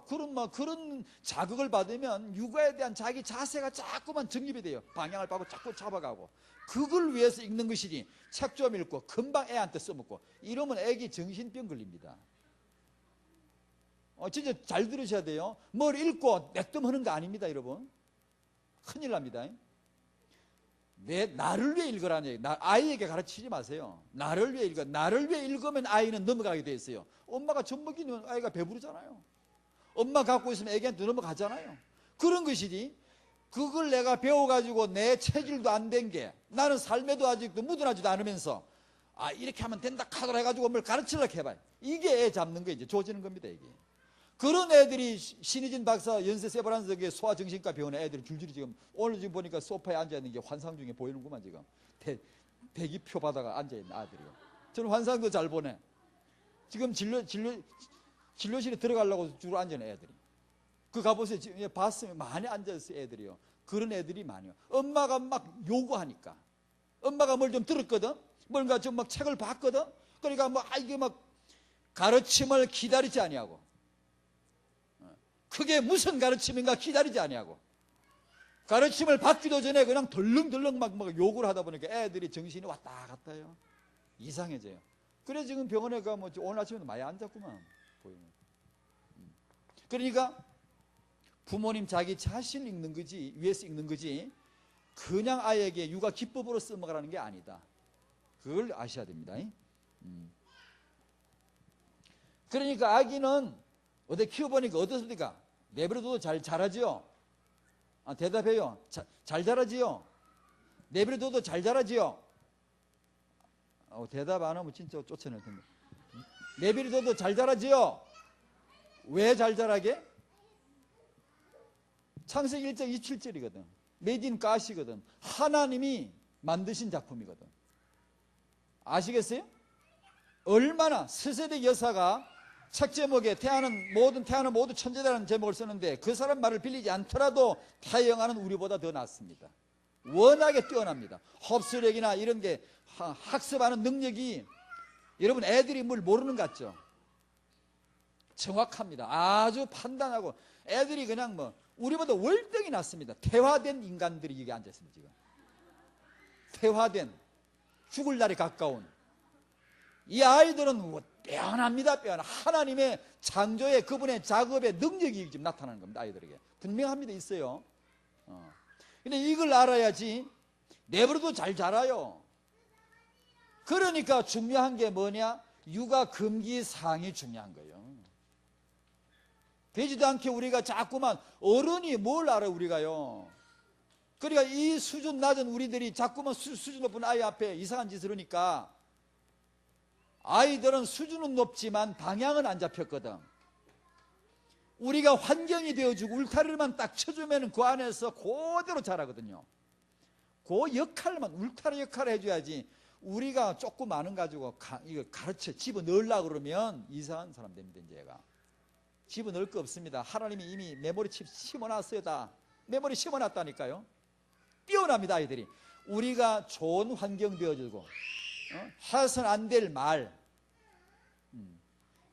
그런 자극을 받으면 육아에 대한 자기 자세가 자꾸만 정립이 돼요. 방향을 바고 자꾸 잡아가고. 그걸 위해서 읽는 것이지. 책 좀 읽고 금방 애한테 써먹고 이러면 애기 정신병 걸립니다. 진짜 잘 들으셔야 돼요. 뭘 읽고 내뜸하는 거 아닙니다, 여러분. 큰일 납니다. 나를 위해 읽으라는 얘기. 아이에게 가르치지 마세요. 나를 위해 읽어. 나를 위해 읽으면 아이는 넘어가게 돼 있어요. 엄마가 젖 먹이면 아이가 배부르잖아요. 엄마 갖고 있으면 애기한테 넘어가잖아요. 그런 것이지. 그걸 내가 배워가지고 내 체질도 안 된 게 나는 삶에도 아직도 묻어나지도 않으면서 이렇게 하면 된다 카더라 해가지고 뭘 가르치려고 해봐요. 이게 애 잡는 거 이제 조지는 겁니다. 이게. 그런 애들이 신의진 박사 연세 세브란스의 소아정신과 병원에 애들이 줄줄이 지금 오늘 지금 보니까 소파에 앉아있는 게 환상 중에 보이는구만. 지금 대기표 받아가 앉아있는 아들이요. 저는 환상도 잘 보네. 지금 진료실에 들어가려고 줄 앉아있는 애들이. 그 가보세요. 지금 봤으면 많이 앉아있어요. 애들이요. 그런 애들이 많아요. 엄마가 막 요구하니까. 엄마가 뭘 좀 들었거든. 뭔가 좀 막 책을 봤거든. 그러니까 이게 막 가르침을 기다리지 아니하고. 그게 무슨 가르침인가 기다리지 아니하고. 가르침을 받기도 전에 그냥 덜렁덜렁 막 욕을 하다 보니까 애들이 정신이 왔다 갔다 해요. 이상해져요. 그래 지금 병원에 가면 오늘 아침에도 많이 앉았구만. 그러니까 부모님 자기 자신 읽는 거지, 위해서 읽는 거지, 그냥 아이에게 육아 기법으로 써먹으라는 게 아니다. 그걸 아셔야 됩니다. 그러니까 아기는 어디 키워보니까 어떻습니까? 내버려둬도 잘 자라지요? 대답해요. 잘 자라지요? 내버려둬도 잘 자라지요? 대답 안 하면 진짜 쫓아낼 텐데. 내버려둬도 잘 자라지요? 왜 잘 자라게? 창세기 1장 27절이거든. 메이드 인 가시거든. 하나님이 만드신 작품이거든. 아시겠어요? 얼마나 스세덱 여사가 책 제목에 태아는 모두 천재다라는 제목을 쓰는데 그 사람 말을 빌리지 않더라도 태영아는 우리보다 더 낫습니다. 워낙에 뛰어납니다. 흡수력이나 이런 게 학습하는 능력이 여러분 애들이 뭘 모르는 것 같죠? 정확합니다. 아주 판단하고 애들이 그냥 우리보다 월등히 낫습니다. 퇴화된 인간들이 여기 앉아있습니다. 지금 퇴화된 죽을 날이 가까운 이 아이들은 빼어납니다. 빼어나. 하나님의 창조의 그분의 작업의 능력이 지금 나타나는 겁니다. 아이들에게 분명합니다. 있어요. 근데 이걸 알아야지 내버려도 잘 자라요. 그러니까 중요한 게 뭐냐? 육아 금기 사항이 중요한 거예요. 되지도 않게 우리가 자꾸만 어른이 뭘 알아 우리가요. 그러니까 이 수준 낮은 우리들이 자꾸만 수준 높은 아이 앞에 이상한 짓을 하니까 아이들은 수준은 높지만 방향은 안 잡혔거든. 우리가 환경이 되어주고 울타리만 딱 쳐주면 그 안에서 그대로 자라거든요. 그 역할만 울타리 역할을 해줘야지. 우리가 조금 많은 가지고 이거 가르쳐 집어넣으려고 그러면 이상한 사람 됩니다. 이제 얘가 집어넣을 거 없습니다. 하나님이 이미 메모리칩 심어놨어요. 다 메모리 심어놨다니까요. 뛰어납니다. 아이들이. 우리가 좋은 환경 되어주고 해서는 안 될 말,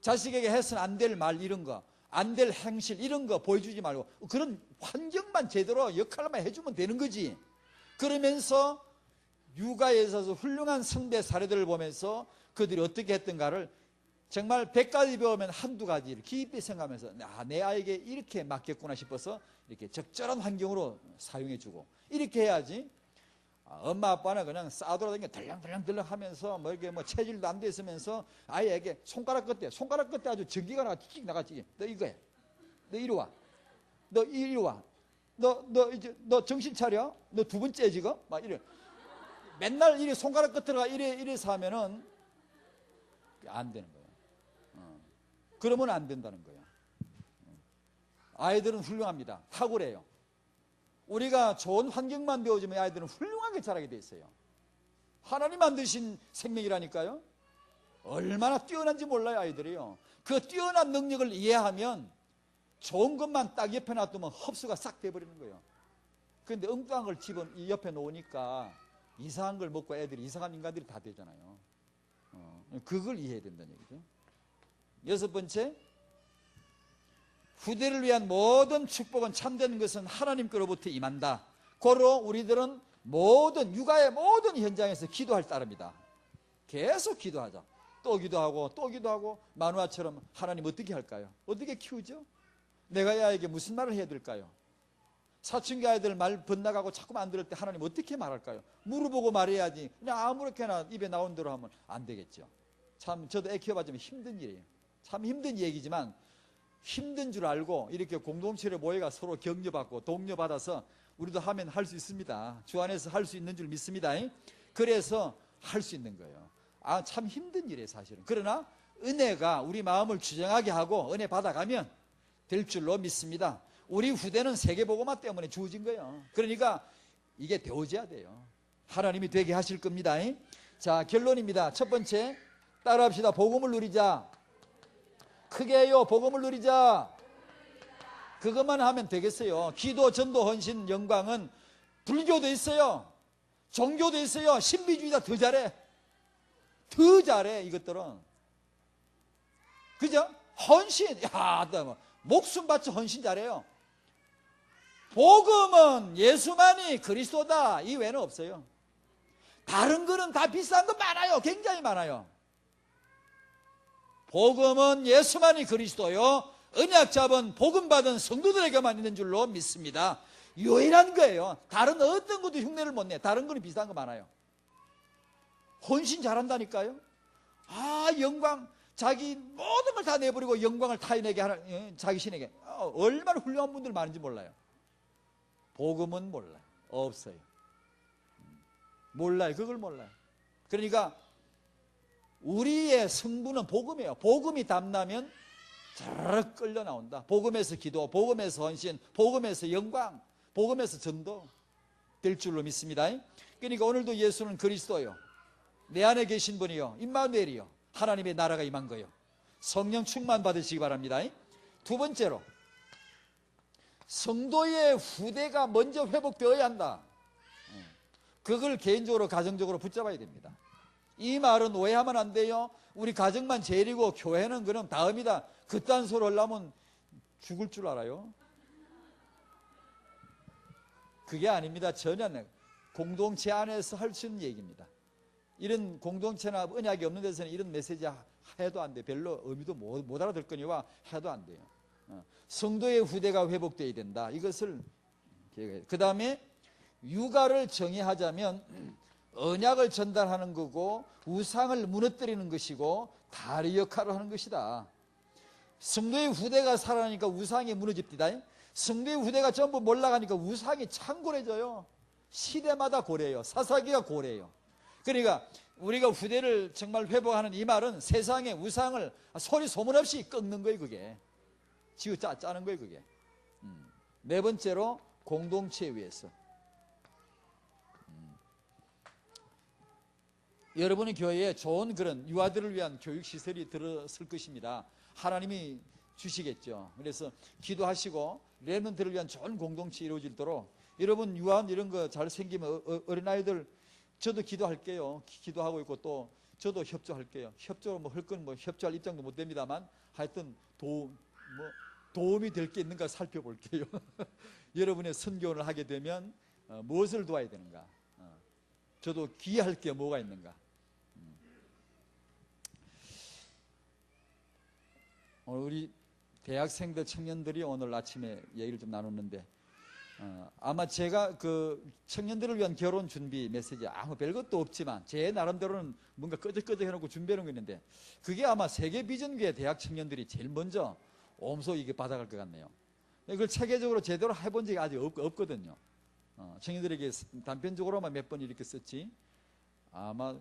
자식에게 해서는 안 될 말 이런 거 안 될 행실 이런 거 보여주지 말고 그런 환경만 제대로 역할만 해주면 되는 거지. 그러면서 육아에 있어서 훌륭한 선배 사례들을 보면서 그들이 어떻게 했던가를 정말 100가지 배우면 한두 가지를 깊이 생각하면서 내 아이에게 이렇게 맞겠구나 싶어서 이렇게 적절한 환경으로 사용해주고 이렇게 해야지. 엄마 아빠는 그냥 싸돌아다니며 덜렁덜렁 하면서 뭐 이렇게 뭐 체질도 안 돼 있으면서 아이에게 손가락 끝에 아주 전기가 나가 틱 나가지. 너 이거 해. 너 이리 와. 너 이리 와. 너 정신 차려. 너 두 번째 지금 막 이래. 맨날 이래 손가락 끝으로 이래서 하면은 안 되는 거예요. 그러면 안 된다는 거예요. 아이들은 훌륭합니다. 탁월해요. 우리가 좋은 환경만 배워주면 아이들은 훌륭하게 자라게 돼 있어요. 하나님 만드신 생명이라니까요. 얼마나 뛰어난지 몰라요, 아이들이요. 그 뛰어난 능력을 이해하면 좋은 것만 딱 옆에 놔두면 흡수가 싹 돼버리는 거예요. 그런데 엉뚱한 걸 옆에 놓으니까 이상한 걸 먹고 애들이 이상한 인간들이 다 되잖아요. 그걸 이해해야 된다는 얘기죠. 여섯 번째, 후대를 위한 모든 축복은 참된 것은 하나님께로부터 임한다. 고로 우리들은 육아의 모든 현장에서 기도할 따릅니다. 계속 기도하자. 또 기도하고 마누아처럼 하나님 어떻게 할까요? 어떻게 키우죠? 내가 이 아이에게 무슨 말을 해야 될까요? 사춘기 아이들 말 번나가고 자꾸만 안 들을 때 하나님 어떻게 말할까요? 물어보고 말해야지. 그냥 아무렇게나 입에 나온 대로 하면 안 되겠죠. 참 저도 애 키워봤지만 힘든 일이에요. 참 힘든 얘기지만 힘든 줄 알고 이렇게 공동체로 모여가 서로 격려받고 독려받아서 우리도 하면 할 수 있습니다. 주 안에서 할 수 있는 줄 믿습니다. 그래서 할 수 있는 거예요. 참 힘든 일이에요, 사실은. 그러나 은혜가 우리 마음을 주장하게 하고 은혜 받아가면 될 줄로 믿습니다. 우리 후대는 세계복음화 때문에 주어진 거예요. 그러니까 이게 되어져야 돼요. 하나님이 되게 하실 겁니다. 자, 결론입니다. 첫 번째, 따라합시다. 복음을 누리자. 크게 해요. 복음을 누리자. 그것만 하면 되겠어요. 기도, 전도, 헌신, 영광은 불교도 있어요. 종교도 있어요. 신비주의다 더 잘해. 더 잘해 이것들은. 그죠? 헌신. 목숨 바쳐 헌신 잘해요. 복음은 예수만이 그리스도다. 이 외에는 없어요. 다른 거는 다 비싼 거 많아요. 굉장히 많아요. 복음은 예수만이 그리스도요. 언약 잡은 복음 받은 성도들에게만 있는 줄로 믿습니다. 유일한 거예요. 다른 어떤 것도 흉내를 못 내. 다른 거는 비싼 거 많아요. 헌신 잘한다니까요. 영광. 자기 모든 걸 다 내버리고 영광을 타인에게 자기 신에게. 얼마나 훌륭한 분들 많은지 몰라요. 복음은 몰라요. 없어요. 몰라요. 그걸 몰라요. 그러니까 우리의 성부는 복음이에요. 복음이 담나면 잘 끌려 나온다. 복음에서 기도, 복음에서 헌신, 복음에서 영광, 복음에서 전도 될 줄로 믿습니다. 그러니까 오늘도 예수는 그리스도요. 내 안에 계신 분이요. 임마누엘이요. 하나님의 나라가 임한 거예요. 성령 충만 받으시기 바랍니다. 두 번째로, 성도의 후대가 먼저 회복되어야 한다. 그걸 개인적으로 가정적으로 붙잡아야 됩니다. 이 말은 오해하면 안 돼요. 우리 가정만 제일이고 교회는 그럼 다음이다. 그딴 소리 하려면 죽을 줄 알아요. 그게 아닙니다. 전혀 공동체 안에서 할 수 있는 얘기입니다. 이런 공동체나 언약이 없는 데서는 이런 메시지 해도 안 돼. 별로 의미도 못 알아들 거니와 해도 안 돼요. 성도의 후대가 회복되어야 된다. 이것을 그 다음에 육아를 정의하자면 언약을 전달하는 거고 우상을 무너뜨리는 것이고 다리 역할을 하는 것이다. 성도의 후대가 살아나니까 우상이 무너집니다. 성도의 후대가 전부 몰락하니까 우상이 창고래져요. 시대마다 고래요. 사사기가 고래요. 그러니까 우리가 후대를 정말 회복하는 이 말은 세상의 우상을 소리 소문 없이 꺾는 거예요. 그게 지우 짜는 거예요. 그게 네 번째로 공동체에 위해서 여러분의 교회에 좋은 그런 유아들을 위한 교육시설이 들었을 것입니다. 하나님이 주시겠죠. 그래서 기도하시고 렘넌트를 위한 좋은 공동체 이루어지도록 여러분 유아원 이런 거 잘 생기면 어린아이들 저도 기도할게요. 기도하고 있고 또 저도 협조할게요. 협조를 할 건 협조할 입장도 못 됩니다만 하여튼 도움이 될 게 있는가 살펴볼게요. 여러분의 선교를 하게 되면 무엇을 도와야 되는가? 저도 기여할 게 뭐가 있는가? 오늘 우리 대학생들 청년들이 오늘 아침에 얘기를 좀 나눴는데 아마 제가 그 청년들을 위한 결혼 준비 메시지 아무 별것도 없지만 제 나름대로는 뭔가 끄적끄적 해놓고 준비하는 거 있는데 그게 아마 세계 비전교회 대학 청년들이 제일 먼저 옴소 이게 받아갈 것 같네요. 그걸 체계적으로 제대로 해본 적이 아직 없거든요. 청년들에게 단편적으로만 몇 번 이렇게 썼지 아마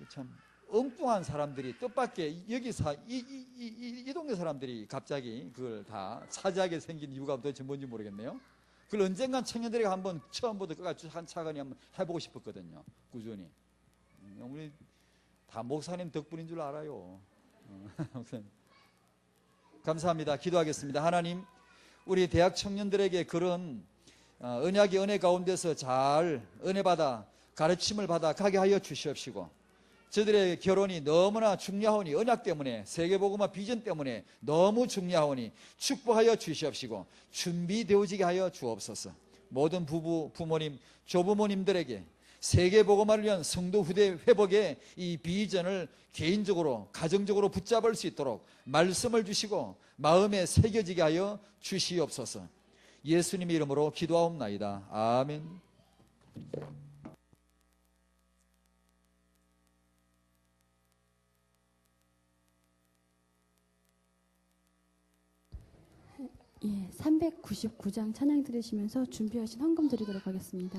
참 엉뚱한 사람들이 뜻밖의 여기서 이 동네 사람들이 갑자기 그걸 다 차지하게 생긴 이유가 도대체 뭔지 모르겠네요. 그걸 언젠간 청년들에게 한번 처음부터 끝까지 한 차관이 한번 해보고 싶었거든요. 꾸준히. 우리 다 목사님 덕분인 줄 알아요. 감사합니다. 기도하겠습니다. 하나님, 우리 대학 청년들에게 그런 언약의 은혜 가운데서 잘 은혜 받아 가르침을 받아 가게 하여 주시옵시고 저들의 결혼이 너무나 중요하오니 언약 때문에 세계복음화 비전 때문에 너무 중요하오니 축복하여 주시옵시고 준비되어지게 하여 주옵소서. 모든 부부, 부모님, 조부모님들에게 세계복음화를 위한 성도 후대 회복의 이 비전을 개인적으로 가정적으로 붙잡을 수 있도록 말씀을 주시고 마음에 새겨지게 하여 주시옵소서. 예수님의 이름으로 기도하옵나이다. 아멘. 예, 399장 찬양 들으시면서 준비하신 헌금 드리도록 하겠습니다.